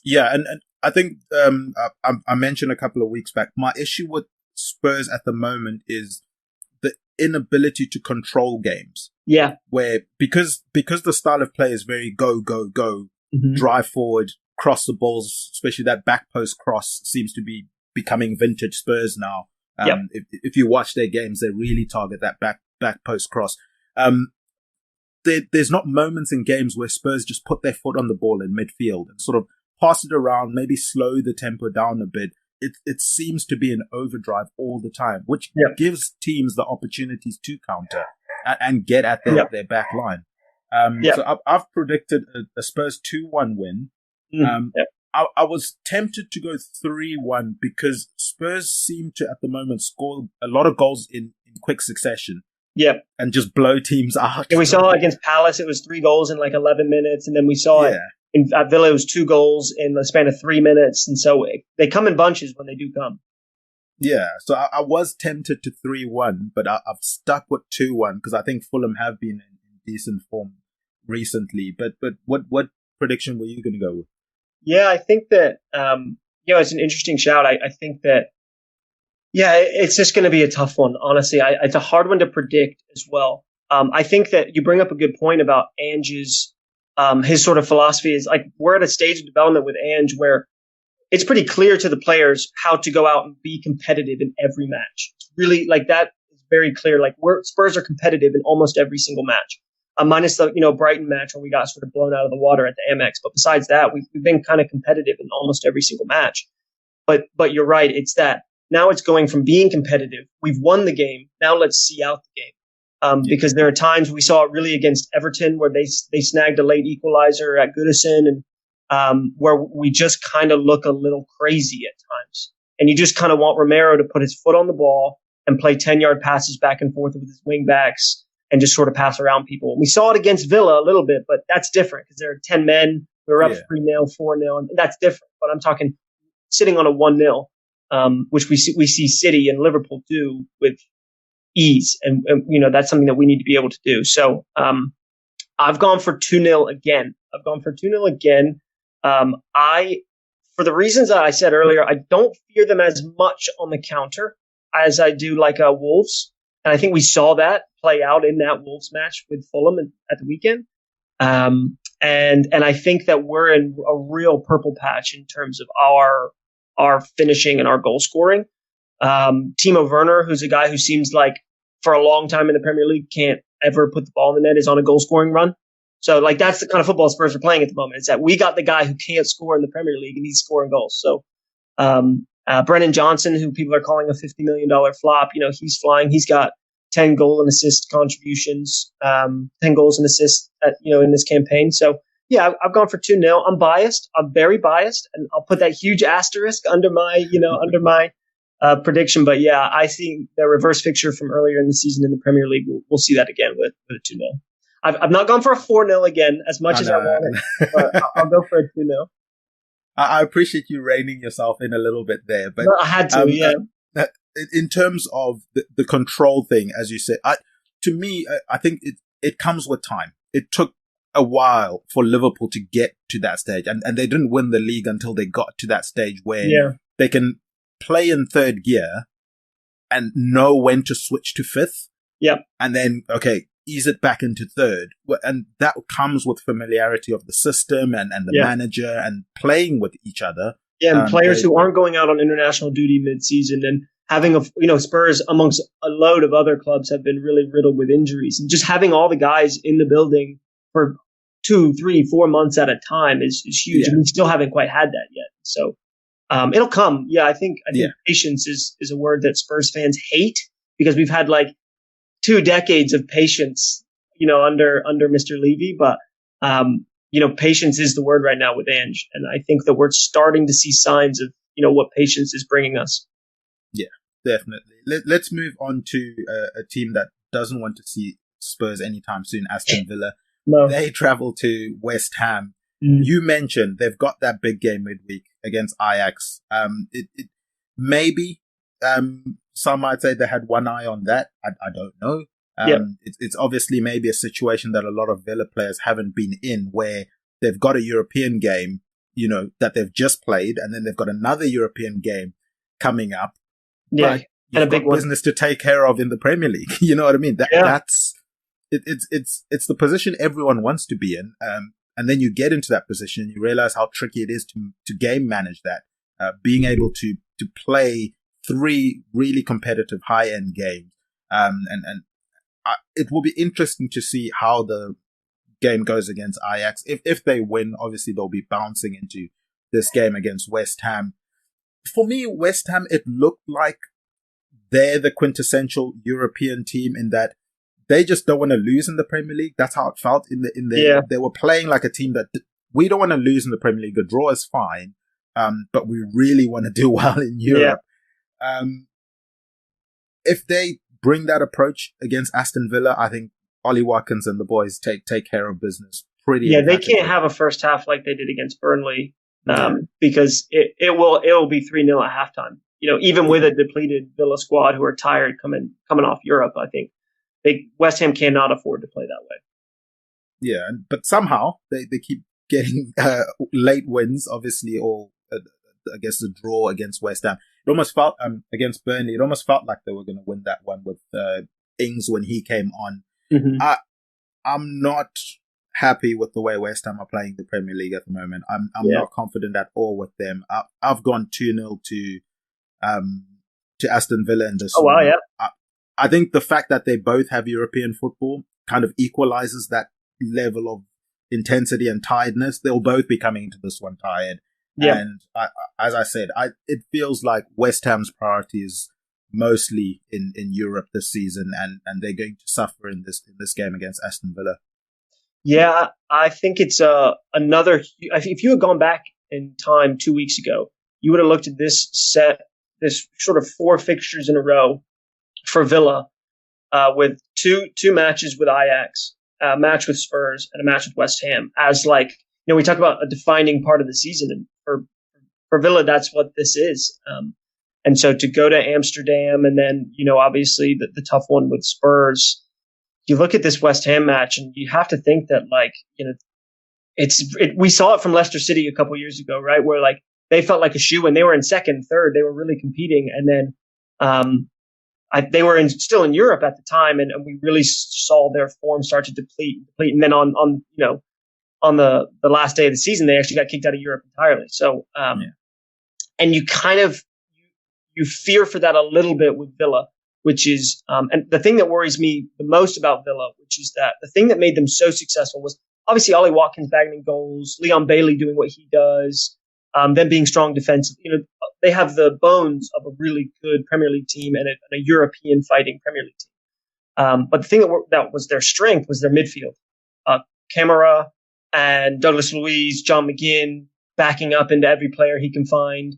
Speaker 6: Yeah, and I think I mentioned a couple of weeks back, my issue with Spurs at the moment is the inability to control games.
Speaker 7: Yeah.
Speaker 6: Where because the style of play is very go, drive forward, cross the balls, especially that back post cross seems to be becoming vintage Spurs now. If you watch their games, they really target that back post cross. There's not moments in games where Spurs just put their foot on the ball in midfield and sort of pass it around, maybe slow the tempo down a bit. It seems to be an overdrive all the time, which gives teams the opportunities to counter and get at their back line. So I've predicted a Spurs 2-1 win. I was tempted to go 3-1 because Spurs seem to, at the moment, score a lot of goals in quick succession.
Speaker 7: Yep.
Speaker 6: And just blow teams out.
Speaker 7: Yeah, we saw against Palace, it was 3 goals in like 11 minutes. And then we saw it at Villa, it was 2 goals in the span of 3 minutes. And so they come in bunches when they do come.
Speaker 6: Yeah, so I was tempted to 3-1, but I've stuck with 2-1 because I think Fulham have been in decent form recently. But what prediction were you going to go with?
Speaker 7: Yeah, I think that, it's an interesting shout. I think that, it's just going to be a tough one, honestly. It's a hard one to predict as well. I think that you bring up a good point about Ange's, his sort of philosophy is like, we're at a stage of development with Ange where it's pretty clear to the players how to go out and be competitive in every match. It's really like that is very clear. Like Spurs are competitive in almost every single match. Minus the Brighton match where we got sort of blown out of the water at the Amex. But besides that, we've been kind of competitive in almost every single match. But you're right. It's that now it's going from being competitive. We've won the game. Now let's see out the game. Because there are times we saw it really against Everton where they snagged a late equalizer at Goodison and where we just kind of look a little crazy at times. And you just kind of want Romero to put his foot on the ball and play 10-yard passes back and forth with his wing backs and just sort of pass around people. We saw it against Villa a little bit, but that's different because there are 10 men. We were up 3-0, 4-0, and that's different. But I'm talking sitting on a 1-0, which we see City and Liverpool do with ease. And that's something that we need to be able to do. So I've gone for 2-0 again. For the reasons that I said earlier, I don't fear them as much on the counter as I do like Wolves. And I think we saw that play out in that Wolves match with Fulham at the weekend. And I think that we're in a real purple patch in terms of our finishing and our goal scoring. Timo Werner, who's a guy who seems like for a long time in the Premier League can't ever put the ball in the net, is on a goal scoring run. So like that's the kind of football Spurs are playing at the moment. It's that we got the guy who can't score in the Premier League and he's scoring goals. So Brennan Johnson, who people are calling a $50 million flop, he's flying. He's got 10 goal and assist contributions, 10 goals and assists in this campaign. So yeah, I've gone for 2-0. I'm biased. I'm very biased, and I'll put that huge asterisk under my prediction. But yeah, I think the reverse fixture from earlier in the season in the Premier League, we'll see that again with a 2-0. I've not gone for a 4-0 again as much as I wanted, but I'll go for a 2-0.
Speaker 6: I appreciate you reining yourself in a little bit there, but
Speaker 7: I had to.
Speaker 6: In terms of the control thing, as you said, to me, I think it comes with time. It took a while for Liverpool to get to that stage, and they didn't win the league until they got to that stage where they can play in third gear and know when to switch to fifth.
Speaker 7: Yeah,
Speaker 6: and then ease it back into third, and that comes with familiarity of the system and the manager and playing with each other.
Speaker 7: Yeah, and players who aren't going out on international duty mid-season and having Spurs amongst a load of other clubs have been really riddled with injuries, and just having all the guys in the building for 2, 3, 4 months at a time is huge. Yeah. And we still haven't quite had that yet. So it'll come. Yeah, I think patience is a word that Spurs fans hate because we've had like 2 decades of patience, under Mr. Levy, but patience is the word right now with Ange, and I think that we're starting to see signs of what patience is bringing us.
Speaker 6: Yeah, definitely. Let's move on to a team that doesn't want to see Spurs anytime soon, Aston Villa.
Speaker 7: No.
Speaker 6: They travel to West Ham. You mentioned they've got that big game midweek against Ajax. Maybe some might say they had one eye on that. I don't know. It's obviously maybe a situation that a lot of Villa players haven't been in, where they've got a European game, that they've just played, and then they've got another European game coming up.
Speaker 7: Yeah,
Speaker 6: and a big business to take care of in the Premier League. You know what I mean? That's it's the position everyone wants to be in. And then you get into that position and you realize how tricky it is to game manage that. Being able to play 3 really competitive high end games. It will be interesting to see how the game goes against Ajax. If they win, obviously they'll be bouncing into this game against West Ham. For me, West Ham, it looked like they're the quintessential European team in that they just don't want to lose in the Premier League. That's how it felt they were playing like a team that we don't want to lose in the Premier League. A draw is fine. But we really want to do well in Europe. Yeah. If they bring that approach against Aston Villa, I think Ollie Watkins and the boys take care of business pretty.
Speaker 7: Yeah, they can't have a first half like they did against Burnley, because it will be 3-0 at halftime. Even with a depleted Villa squad who are tired coming off Europe, I think West Ham cannot afford to play that way.
Speaker 6: Yeah, but somehow they keep getting late wins, obviously, or I guess the draw against West Ham. It almost felt against Burnley. It almost felt like they were going to win that one with Ings when he came on. Mm-hmm. I'm not happy with the way West Ham are playing the Premier League at the moment. I'm not confident at all with them. I've gone 2-0 to Aston Villa in this.
Speaker 7: Oh wow, yeah.
Speaker 6: I think the fact that they both have European football kind of equalizes that level of intensity and tiredness. They'll both be coming into this one tired. Yeah. And as I said, it feels like West Ham's priority is mostly in Europe this season, and they're going to suffer in this game against Aston Villa.
Speaker 7: Yeah, I think it's another. If you had gone back in time 2 weeks ago, you would have looked at this sort of 4 fixtures in a row for Villa, with two matches with Ajax, a match with Spurs, and a match with West Ham, as we talk about a defining part of the season, and for Villa, that's what this is. And so to go to Amsterdam, and then obviously the tough one with Spurs. You look at this West Ham match, and you have to think that we saw it from Leicester City a couple years ago, right? Where they felt like a shoe, and they were in second, third, they were really competing, and then they were still in Europe at the time, and we really saw their form start to deplete, and then on the last day of the season, they actually got kicked out of Europe entirely. So, and you kind of you fear for that a little bit with Villa, which is and the thing that worries me the most about Villa, which is that the thing that made them so successful was obviously Ollie Watkins bagging in goals, Leon Bailey doing what he does, them being strong defensive. They have the bones of a really good Premier League team and a European fighting Premier League team. But the thing that was their strength was their midfield. Camara and Douglas Luiz, John McGinn backing up into every player he can find.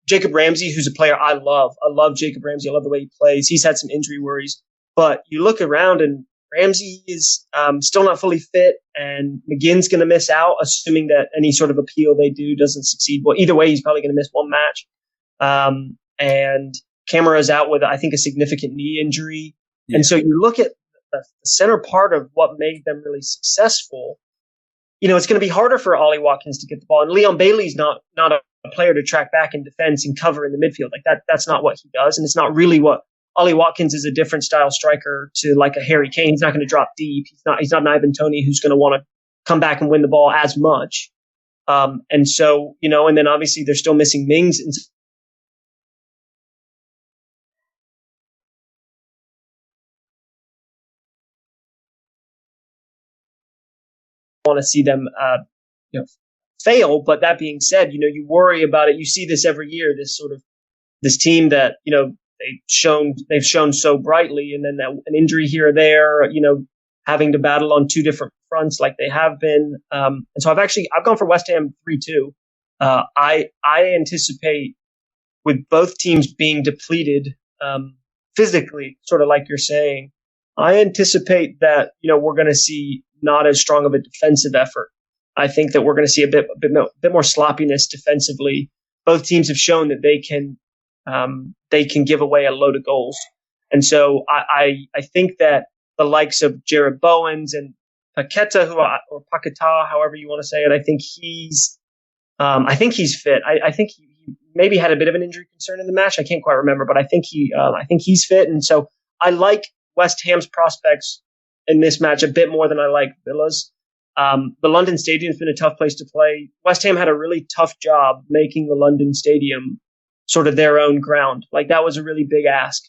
Speaker 7: Jacob Ramsey, who's a player I love. I love Jacob Ramsey. I love the way he plays. He's had some injury worries. But you look around and Ramsey is still not fully fit, and McGinn's going to miss out, assuming that any sort of appeal they do doesn't succeed. Well, either way, he's probably going to miss one match. And Camara's out with, I think, a significant knee injury. Yeah. And so you look at the center part of what made them really successful. It's going to be harder for Ollie Watkins to get the ball. And Leon Bailey's not a player to track back in defense and cover in the midfield. That's not what he does. And it's not really what Ollie Watkins is. A different style striker to a Harry Kane. He's not going to drop deep. He's not an Ivan Toney who's going to want to come back and win the ball as much. And so, and then obviously they're still missing Mings. And want to see them, fail. But that being said, you worry about it. You see this every year, this team that, they've shown so brightly, and then an injury here or there, having to battle on 2 different fronts like they have been. And so I've gone for West Ham 3-2. I anticipate with both teams being depleted physically, sort of like you're saying, I anticipate that we're going to see not as strong of a defensive effort. I think that we're going to see a bit more sloppiness defensively. Both teams have shown that they can give away a load of goals, and so I think that the likes of Jared Bowens and Paqueta, or Paqueta, however you want to say it, I think he's fit. I think he maybe had a bit of an injury concern in the match. I can't quite remember, but I think he's fit, and so I like West Ham's prospects in this match a bit more than I like Villa's. The London Stadium has been a tough place to play. West Ham had a really tough job making the London Stadium sort of their own ground. Like, that was a really big ask.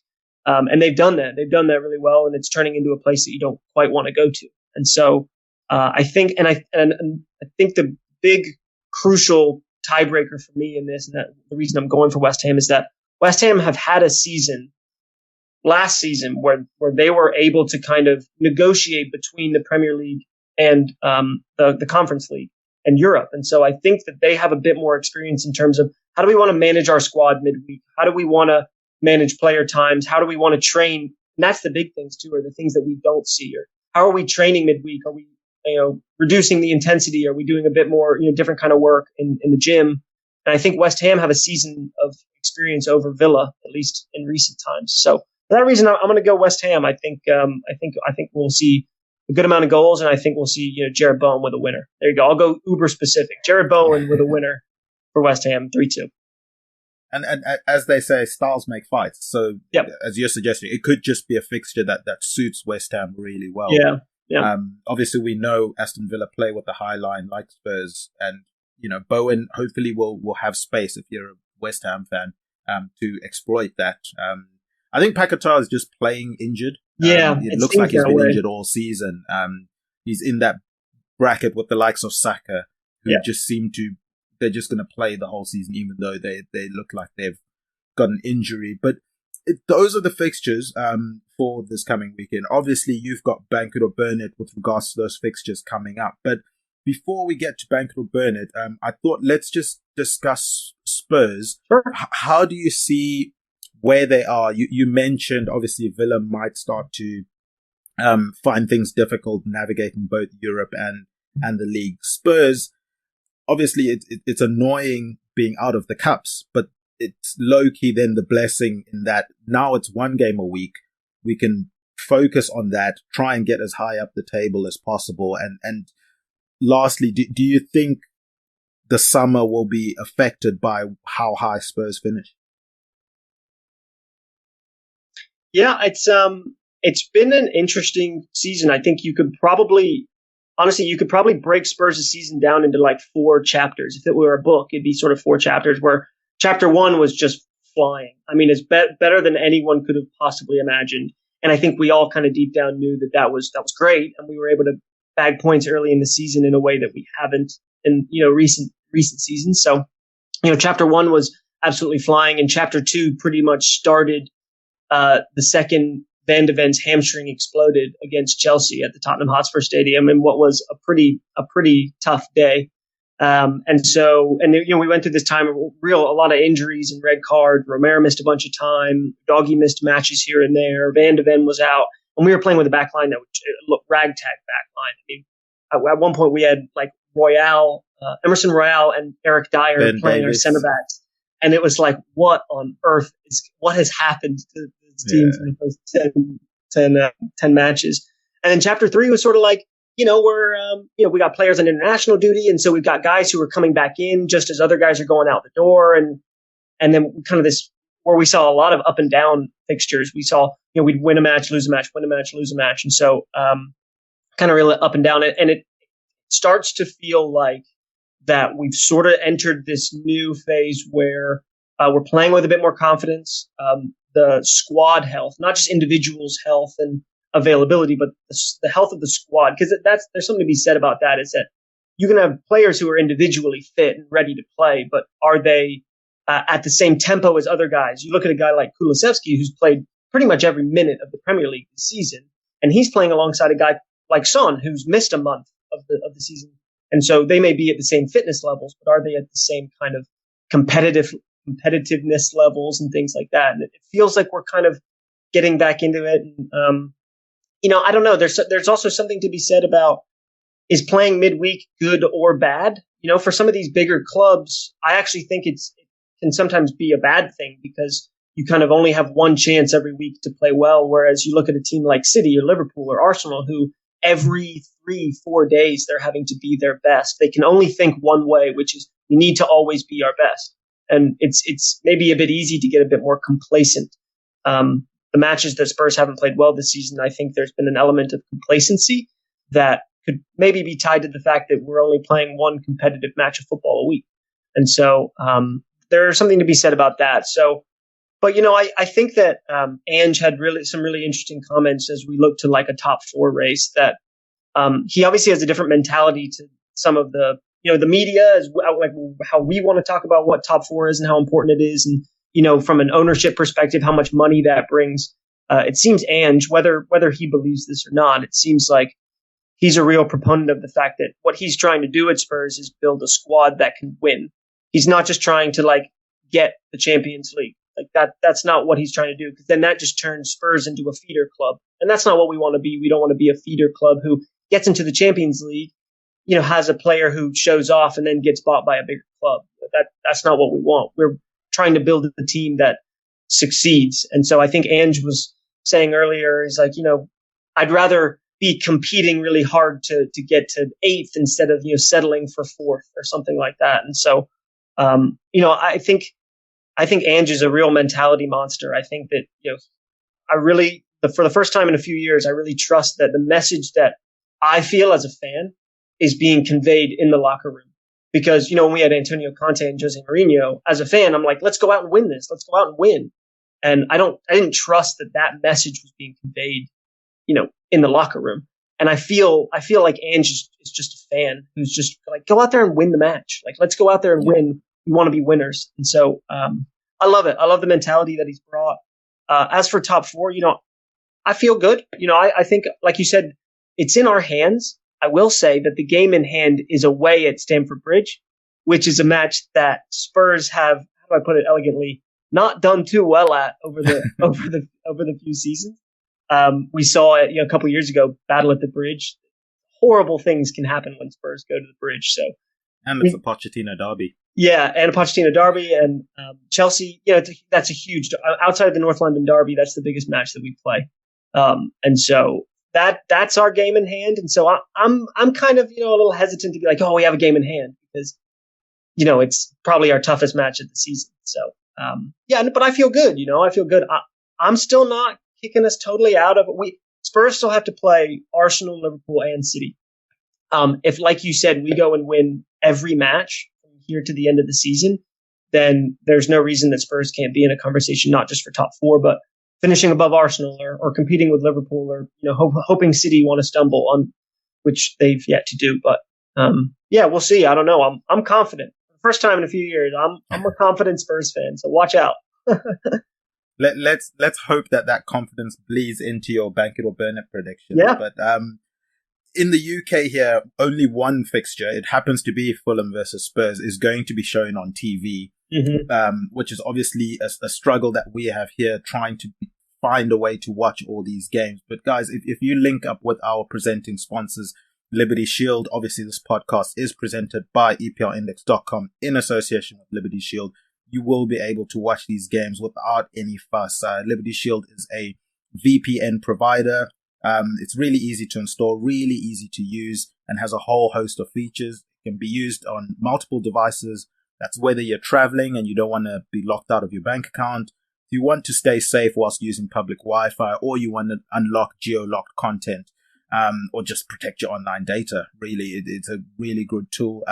Speaker 7: And they've done that. They've done that really well, and it's turning into a place that you don't quite want to go to. And so I think the big crucial tiebreaker for me in this, and that the reason I'm going for West Ham, is that West Ham have had a season last season where they were able to kind of negotiate between the Premier League and the Conference League and Europe. And so I think that they have a bit more experience in terms of how do we want to manage our squad midweek? How do we want to manage player times? How do we want to train? And that's the big things too, are the things that we don't see. Or how are we training midweek? Are we reducing the intensity? Are we doing a bit more different kind of work in the gym? And I think West Ham have a season of experience over Villa, at least in recent times. So for that reason, I'm going to go West Ham. I think we'll see a good amount of goals, and I think we'll see Jared Bowen with a winner. There you go. I'll go uber specific. Jared Bowen with a winner for West Ham, 3-2.
Speaker 6: And as they say, styles make fights. So as you're suggesting, it could just be a fixture that suits West Ham really well.
Speaker 7: Yeah.
Speaker 6: Obviously, we know Aston Villa play with the high line like Spurs, and Bowen hopefully will have space, if you're a West Ham fan, to exploit that. I think Paqueta is just playing injured. It looks like he's been injured all season. He's in that bracket with the likes of Saka, who just seem to, they're just going to play the whole season, even though they look like they've got an injury. But those are the fixtures for this coming weekend. Obviously, you've got Bank It or Burn It with regards to those fixtures coming up. But before we get to Bank It or Burn It, I thought let's just discuss Spurs.
Speaker 7: Sure.
Speaker 6: How do you see where they are? You mentioned, obviously, Villa might start to find things difficult navigating both Europe and the league. Spurs, obviously, it's annoying being out of the cups, but it's low-key then the blessing in that now it's one game a week. We can focus on that, try and get as high up the table as possible. And lastly, do you think the summer will be affected by how high Spurs finish?
Speaker 7: Yeah, it's been an interesting season. I think you could probably break Spurs' season down into like 4 chapters. If it were a book, it'd be sort of 4 chapters, where chapter 1 was just flying. I mean, it's better than anyone could have possibly imagined. And I think we all kind of deep down knew that was great, and we were able to bag points early in the season in a way that we haven't in recent seasons. So chapter 1 was absolutely flying, and chapter 2 pretty much started the second Van de Ven's hamstring exploded against Chelsea at the Tottenham Hotspur Stadium in what was a pretty tough day. We went through this time of a lot of injuries and red card. Romero missed a bunch of time. Doggy missed matches here and there. Van de Ven was out, and we were playing with a back line that looked ragtag back line. I mean, at one point we had like Emerson Royale and Eric Dyer
Speaker 6: Ben
Speaker 7: playing
Speaker 6: Davis.
Speaker 7: our center backs. And it was like, what on earth what has happened to this team for the first 10 matches? And then chapter 3 was sort of like, we got players on international duty. And so we've got guys who are coming back in just as other guys are going out the door. And then kind of this, where we saw a lot of up and down fixtures. We saw, we'd win a match, lose a match, win a match, lose a match. And so, kind of really up and down. And it starts to feel like that we've sort of entered this new phase where we're playing with a bit more confidence. The squad health, not just individuals' health and availability, but the health of the squad, because there's something to be said about that. Is that you can have players who are individually fit and ready to play, but are they at the same tempo as other guys? You look at a guy like Kulusevski, who's played pretty much every minute of the Premier League this season, and he's playing alongside a guy like Son, who's missed a month of the season. And so they may be at the same fitness levels, but are they at the same kind of competitiveness levels and things like that? And it feels like we're kind of getting back into it. And, I don't know. There's also something to be said about, is playing midweek good or bad? For some of these bigger clubs, I actually think it can sometimes be a bad thing, because you kind of only have one chance every week to play well. Whereas you look at a team like City or Liverpool or Arsenal, who every 3-4 days they're having to be their best. They can only think one way, which is we need to always be our best. And it's maybe a bit easy to get a bit more complacent. The matches that Spurs haven't played well this season, I think there's been an element of complacency that could maybe be tied to the fact that we're only playing one competitive match of football a week. And so there's something to be said about that. So, but, I think that Ange had some really interesting comments as we look to like a top 4 race, that he obviously has a different mentality to some of the, the media, is like how we want to talk about what top 4 is and how important it is. And, from an ownership perspective, how much money that brings. It seems Ange, whether he believes this or not, it seems like he's a real proponent of the fact that what he's trying to do at Spurs is build a squad that can win. He's not just trying to like get the Champions League. Like that's not what he's trying to do, because then that just turns Spurs into a feeder club. And that's not what we want to be. We don't want to be a feeder club who gets into the Champions League, has a player who shows off and then gets bought by a bigger club. That's not what we want. We're trying to build a team that succeeds. And so I think Ange was saying earlier, is like, I'd rather be competing really hard to get to 8th instead of, settling for 4th or something like that. And so, I think Ange is a real mentality monster. I think that, for the first time in a few years, I really trust that the message that I feel as a fan is being conveyed in the locker room. Because, when we had Antonio Conte and Jose Mourinho, as a fan, I'm like, let's go out and win this. Let's go out and win. And I didn't trust that message was being conveyed, in the locker room. And I feel like Ange is just a fan who's just like, go out there and win the match. Like, let's go out there and win. We want to be winners. And so, I love it. I love the mentality that he's brought. As for top 4, I feel good. I think, like you said, it's in our hands. I will say that the game in hand is away at Stamford Bridge, which is a match that Spurs have, how do I put it elegantly, not done too well at over the few seasons. We saw it a couple years ago, battle at the Bridge. Horrible things can happen when Spurs go to the Bridge. So,
Speaker 6: and it's a Pochettino derby.
Speaker 7: Yeah, and a Pochettino derby, and Chelsea. That's a huge, outside of the North London derby, that's the biggest match that we play. And so that's our game in hand. And so I'm kind of, a little hesitant to be like, oh, we have a game in hand, because, it's probably our toughest match of the season. So, but I feel good. I feel good. I'm still not kicking us totally out of it. Spurs still have to play Arsenal, Liverpool, and City. If, like you said, we go and win every match from here to the end of the season, then there's no reason that Spurs can't be in a conversation, not just for top 4, but finishing above Arsenal or competing with Liverpool, or hoping City want to stumble on, which they've yet to do. But we'll see. I don't know. I'm confident. For the first time in a few years, I'm a confident Spurs fan. So watch out.
Speaker 6: Let's hope that confidence bleeds into your bank it or burn it prediction.
Speaker 7: Yeah.
Speaker 6: But in the UK here, only one fixture, it happens to be Fulham versus Spurs, is going to be shown on TV. Mm-hmm. Which is obviously a struggle that we have here, trying to find a way to watch all these games. But guys, if you link up with our presenting sponsors, Liberty Shield, obviously this podcast is presented by EPLindex.com in association with Liberty Shield. You will be able to watch these games without any fuss. Liberty Shield is a VPN provider. It's really easy to install, really easy to use, and has a whole host of features. It can be used on multiple devices. That's whether you're traveling and you don't want to be locked out of your bank account, if you want to stay safe whilst using public Wi-Fi, or you want to unlock geo-locked content, or just protect your online data. Really, it's a really good tool.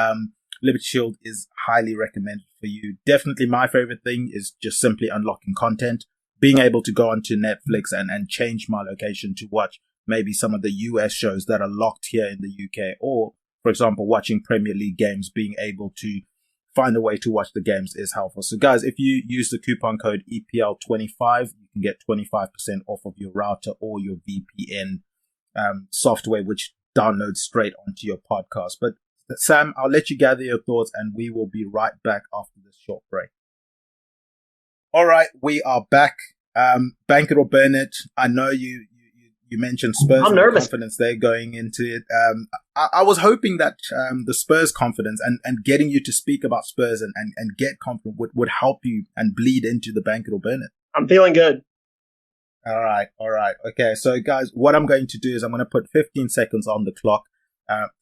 Speaker 6: Liberty Shield is highly recommended for you. Definitely my favorite thing is just simply unlocking content, being able to go onto Netflix and change my location to watch maybe some of the US shows that are locked here in the UK, or, for example, watching Premier League games, being able to find a way to watch the games is helpful. So guys, if you use the coupon code EPL25, you can get 25% off of your router or your VPN software, which downloads straight onto your podcast. But Sam, I'll let you gather your thoughts and we will be right back after this short break. All right, we are back. Bank it or burn it. I know you mentioned Spurs.
Speaker 7: I'm nervous.
Speaker 6: Confidence they're going into it. I was hoping that the Spurs confidence and getting you to speak about Spurs and get confident would help you and bleed into the bank it or burn it.
Speaker 7: I'm feeling good.
Speaker 6: All right. Okay, so guys, what I'm going to do is I'm going to put 15 seconds on the clock.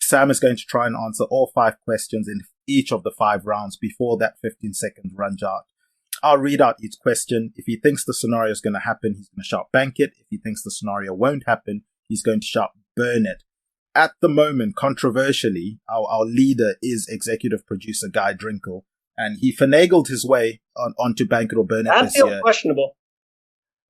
Speaker 6: Sam is going to try and answer all 5 questions in each of the 5 rounds before that 15 seconds runs out. I'll read out each question. If he thinks the scenario is going to happen, he's going to shout bank it. If he thinks the scenario won't happen, he's going to shout burn it. At the moment, controversially, our leader is executive producer Guy Drinkle, and he finagled his way onto bank it or burn it this year.
Speaker 7: That feels questionable.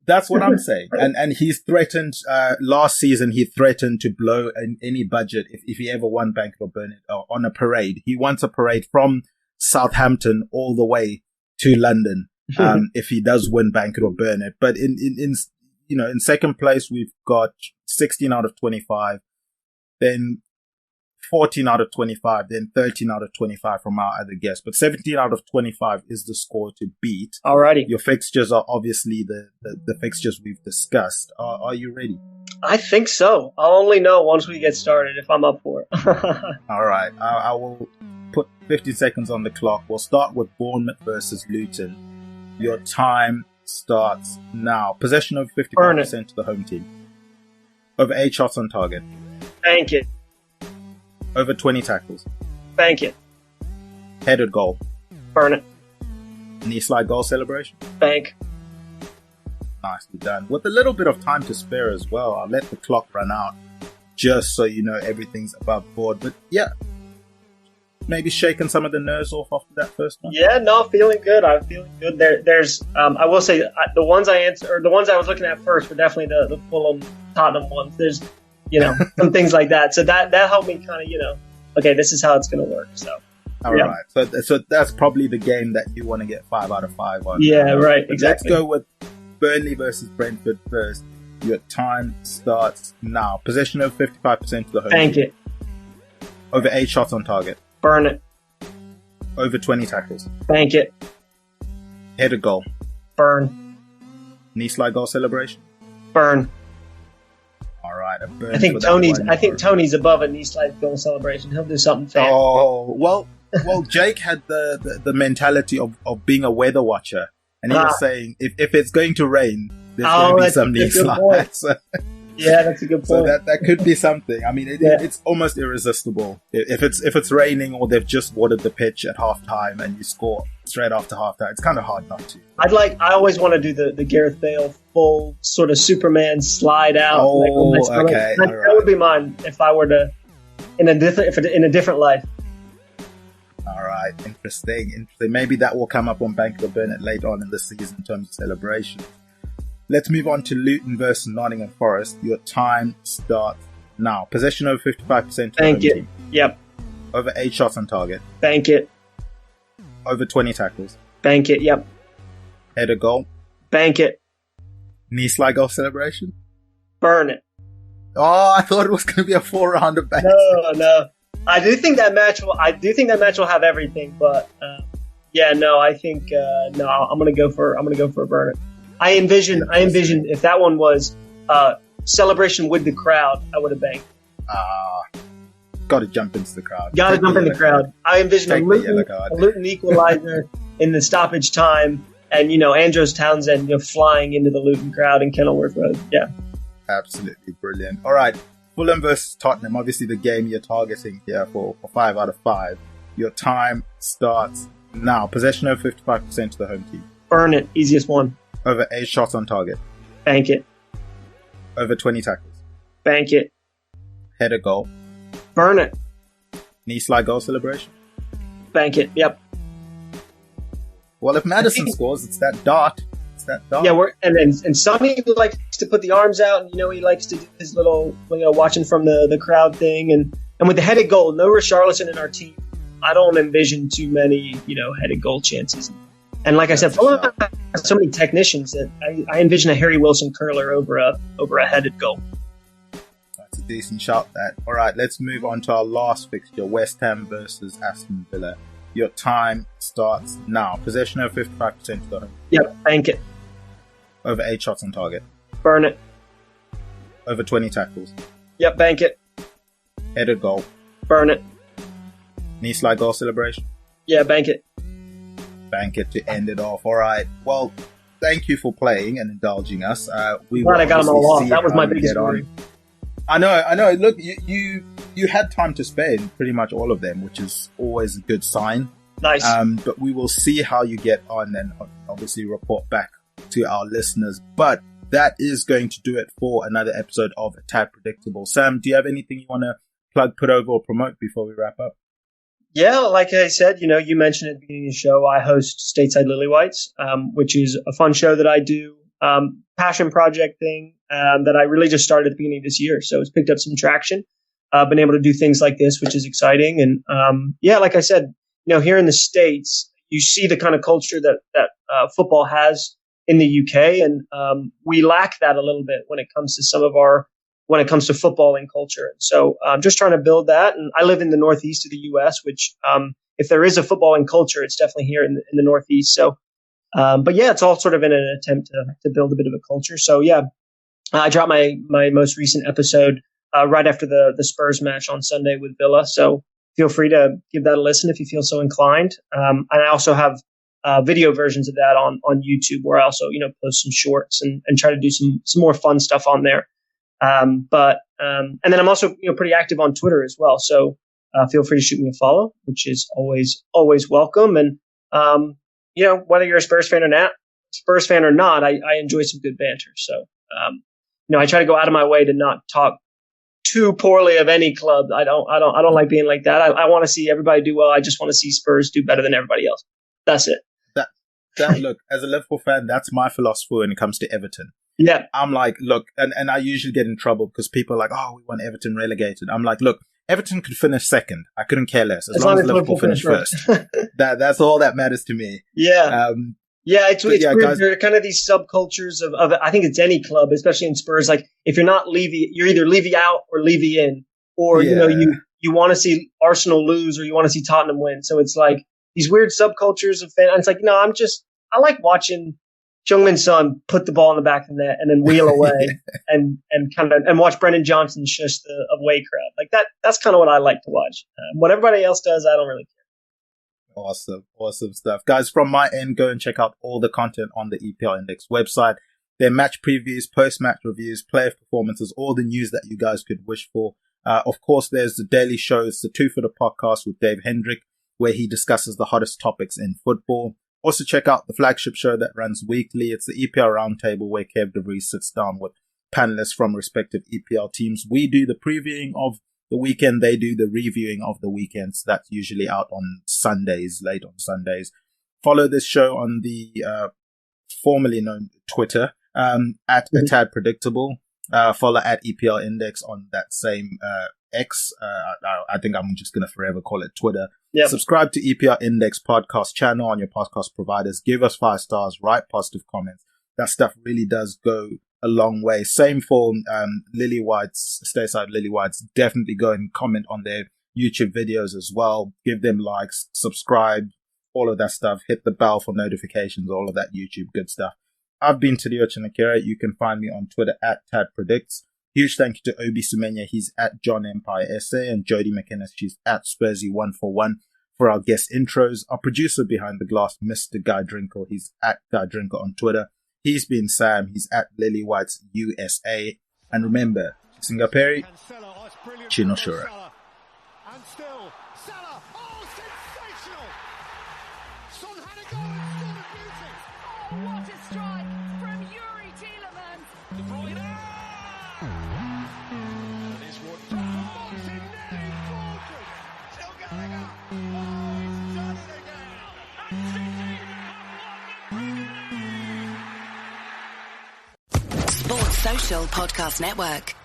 Speaker 6: That's what I'm saying. And he's threatened, last season, he threatened to blow any budget if he ever won bank it or burn it on a parade. He wants a parade from Southampton all the way to London, if he does win bank it or burn it. But in second place, we've got 16 out of 25, then 14 out of 25, then 13 out of 25 from our other guests. But 17 out of 25 is the score to beat.
Speaker 7: Alrighty.
Speaker 6: Your fixtures are obviously the fixtures we've discussed. Are you ready?
Speaker 7: I think so. I'll only know once we get started if I'm up for it.
Speaker 6: All right. I will put 15 seconds on the clock. We'll start with Bournemouth versus Luton. Your time starts now. Possession of 55% to the home team. Over 8 shots on target.
Speaker 7: Bank it.
Speaker 6: Over 20 tackles.
Speaker 7: Bank it.
Speaker 6: Headed goal.
Speaker 7: Burn it.
Speaker 6: Knee slide goal celebration.
Speaker 7: Bank.
Speaker 6: Nicely done. With a little bit of time to spare as well. I'll let the clock run out just so you know everything's above board. But yeah, maybe shaking some of the nerves off after that first one.
Speaker 7: Yeah, no, feeling good. I'm feeling good. There's, I will say, the ones I answered, or the ones I was looking at first, were definitely the Fulham, Tottenham ones. There's, some things like that. So that helped me kind of, okay, this is how it's going to work. So.
Speaker 6: All right. So that's probably the game that you want to get 5 out of 5 on.
Speaker 7: Yeah, right.
Speaker 6: But
Speaker 7: exactly.
Speaker 6: Let's go with Burnley versus Brentford first. Your time starts now. Possession of 55% to the home.
Speaker 7: Bank it.
Speaker 6: Over 8 shots on target.
Speaker 7: Burn it.
Speaker 6: Over 20 tackles.
Speaker 7: Bank it.
Speaker 6: Headed goal.
Speaker 7: Burn.
Speaker 6: Knee slide goal celebration.
Speaker 7: Burn.
Speaker 6: All right, a burn.
Speaker 7: I think Tony's above a knee slide goal celebration. He'll do something fancy.
Speaker 6: Oh well, Jake had the mentality of being a weather watcher, and he was saying if it's going to rain, there's going to be some knee slides.
Speaker 7: Yeah, that's a good point.
Speaker 6: So that could be something. I mean, it's almost irresistible. If it's raining or they've just watered the pitch at halftime and you score straight after halftime, it's kind of hard not to.
Speaker 7: I always want to do the Gareth Bale full sort of Superman slide out.
Speaker 6: Oh, okay.
Speaker 7: That would be mine if I were to in a different life.
Speaker 6: All right, interesting. Maybe that will come up on Bank it or Burn It later on in the season in terms of celebration. Let's move on to Luton versus Nottingham Forest. Your time starts now. Possession over 55%.
Speaker 7: Bank it. Yep.
Speaker 6: Over 8 shots on target.
Speaker 7: Bank it.
Speaker 6: Over 20 tackles.
Speaker 7: Bank it. Yep.
Speaker 6: Header goal.
Speaker 7: Bank it.
Speaker 6: Knee slide goal celebration.
Speaker 7: Burn it.
Speaker 6: Oh, I thought it was going to be a 4-rounder back.
Speaker 7: No. I do think that match will have everything, but I think no. I'm going to go for a burn it. I envision if that one was celebration with the crowd, I would have banked.
Speaker 6: Got to jump into the crowd.
Speaker 7: Got to jump in the crowd. I envision a Luton equalizer in the stoppage time, and Andros Townsend flying into the Luton crowd in Kenilworth Road. Yeah,
Speaker 6: absolutely brilliant. All right, Fulham versus Tottenham. Obviously, the game you're targeting here for 5 out of 5. Your time starts now. Possession over 55% to the home team.
Speaker 7: Burn it. Easiest one.
Speaker 6: Over 8 shots on target.
Speaker 7: Bank it.
Speaker 6: Over 20 tackles.
Speaker 7: Bank it.
Speaker 6: Header goal.
Speaker 7: Burn it.
Speaker 6: Knee slide goal celebration.
Speaker 7: Bank it. Yep.
Speaker 6: Well, if Maddison scores, it's that dart.
Speaker 7: Yeah, and Sonny likes to put the arms out, and he likes to do his little watching from the crowd thing, and with the headed goal, no Richarlison in our team. I don't envision too many headed goal chances. And like I said, Fulham has so many technicians that I envision a Harry Wilson curler over a headed goal.
Speaker 6: It's a decent shout that. All right, let's move on to our last fixture, West Ham versus Aston Villa. Your time starts now. Possession over 55% to the home.
Speaker 7: Yep, bank it.
Speaker 6: Over 8 shots on target.
Speaker 7: Burn it.
Speaker 6: Over 20 tackles.
Speaker 7: Yep, bank it.
Speaker 6: Headed goal.
Speaker 7: Burn it.
Speaker 6: Knee slide goal celebration.
Speaker 7: Yeah, bank it.
Speaker 6: Bank it to end it off. All right. Well, thank you for playing and indulging us. We
Speaker 7: glad I got them all off. That was my biggest worry.
Speaker 6: I know. Look, you had time to spare in pretty much all of them, which is always a good sign.
Speaker 7: Nice.
Speaker 6: But we will see how you get on and obviously report back to our listeners. But that is going to do it for another episode of A Tad Predictable. Sam, do you have anything you want to plug, put over, or promote before we wrap up?
Speaker 7: Yeah, like I said, you mentioned at the beginning of the show, I host Stateside Lilywhites, which is a fun show that I do, passion project thing that I really just started at the beginning of this year. So it's picked up some traction. Been able to do things like this, which is exciting. And like I said, here in the States, you see the kind of culture that football has in the UK, and we lack that a little bit when it comes to footballing culture. And so I'm just trying to build that. And I live in the northeast of the US, which if there is a footballing culture, it's definitely here in the northeast. So, but yeah, it's all sort of in an attempt to build a bit of a culture. So yeah, I dropped my most recent episode right after the Spurs match on Sunday with Villa. So feel free to give that a listen if you feel so inclined. And I also have video versions of that on YouTube, where I also, post some shorts and try to do some more fun stuff on there. And then I'm also, pretty active on Twitter as well. So, feel free to shoot me a follow, which is always welcome. And, whether you're a Spurs fan or not, I enjoy some good banter. So, I try to go out of my way to not talk too poorly of any club. I don't like being like that. I want to see everybody do well. I just want to see Spurs do better than everybody else. That's it.
Speaker 6: Look, as a Liverpool fan, that's my philosophy when it comes to Everton.
Speaker 7: Yeah.
Speaker 6: I'm like, look, and I usually get in trouble because people are like, oh, we want Everton relegated. I'm like, look, Everton could finish second. I couldn't care less. As long as Liverpool finish first. That's all that matters to me.
Speaker 7: Yeah. It's weird.
Speaker 6: Guys,
Speaker 7: there are kind of these subcultures of I think it's any club, especially in Spurs. Like if you're not Levy, you're either Levy out or Levy in, or you want to see Arsenal lose or you want to see Tottenham win. So it's like these weird subcultures of fans. And it's like, no, I like watching Jungmin Son put the ball in the back of the net and then wheel away and watch Brendan Johnson shush the away crowd. Like that's kind of what I like to watch. What everybody else does, I don't really care.
Speaker 6: Awesome stuff. Guys, from my end, go and check out all the content on the EPL Index website. Their match previews, post-match reviews, player performances, all the news that you guys could wish for. Of course, there's the daily show. It's the Two Footer podcast with Dave Hendrick, where he discusses the hottest topics in football. Also, check out the flagship show that runs weekly. It's the EPL Roundtable, where Kev DeVries sits down with panelists from respective EPL teams. We do the previewing of the weekend. They do the reviewing of the weekend. So that's usually out on Sundays, late on Sundays. Follow this show on the formerly known Twitter at A Tad Predictable. Follow at EPL Index on that same X. I think I'm just going to forever call it Twitter.
Speaker 7: Yep.
Speaker 6: Subscribe to EPL Index podcast channel on your podcast providers. Give us 5 stars, write positive comments. That stuff really does go a long way. Same for Lilywhites, Stateside Lilywhites. Definitely go and comment on their YouTube videos as well. Give them likes, subscribe, all of that stuff. Hit the bell for notifications, all of that YouTube good stuff. I've been Tadio Chinakere. You can find me on Twitter at TadPredicts. Huge thank you to Obi Semenya. He's at John Empire SA, and Jodie McInnes. She's at Spursy141 for our guest intros. Our producer behind the glass, Mr. Guy Drinkle. He's at Guy Drinkle on Twitter. He's been Sam. He's at Lilywhites USA. And remember, Singapore, Chinoshura.
Speaker 4: And still, Salah. Oh, sensational! Son had a goal and scored a beauty.
Speaker 9: Oh, what a strike from Yuri Tielemans. De Bruyne.
Speaker 4: That is what Martinelli gorgeous. Still going up. Oh, he's done it again.
Speaker 9: Sports Social Podcast Network.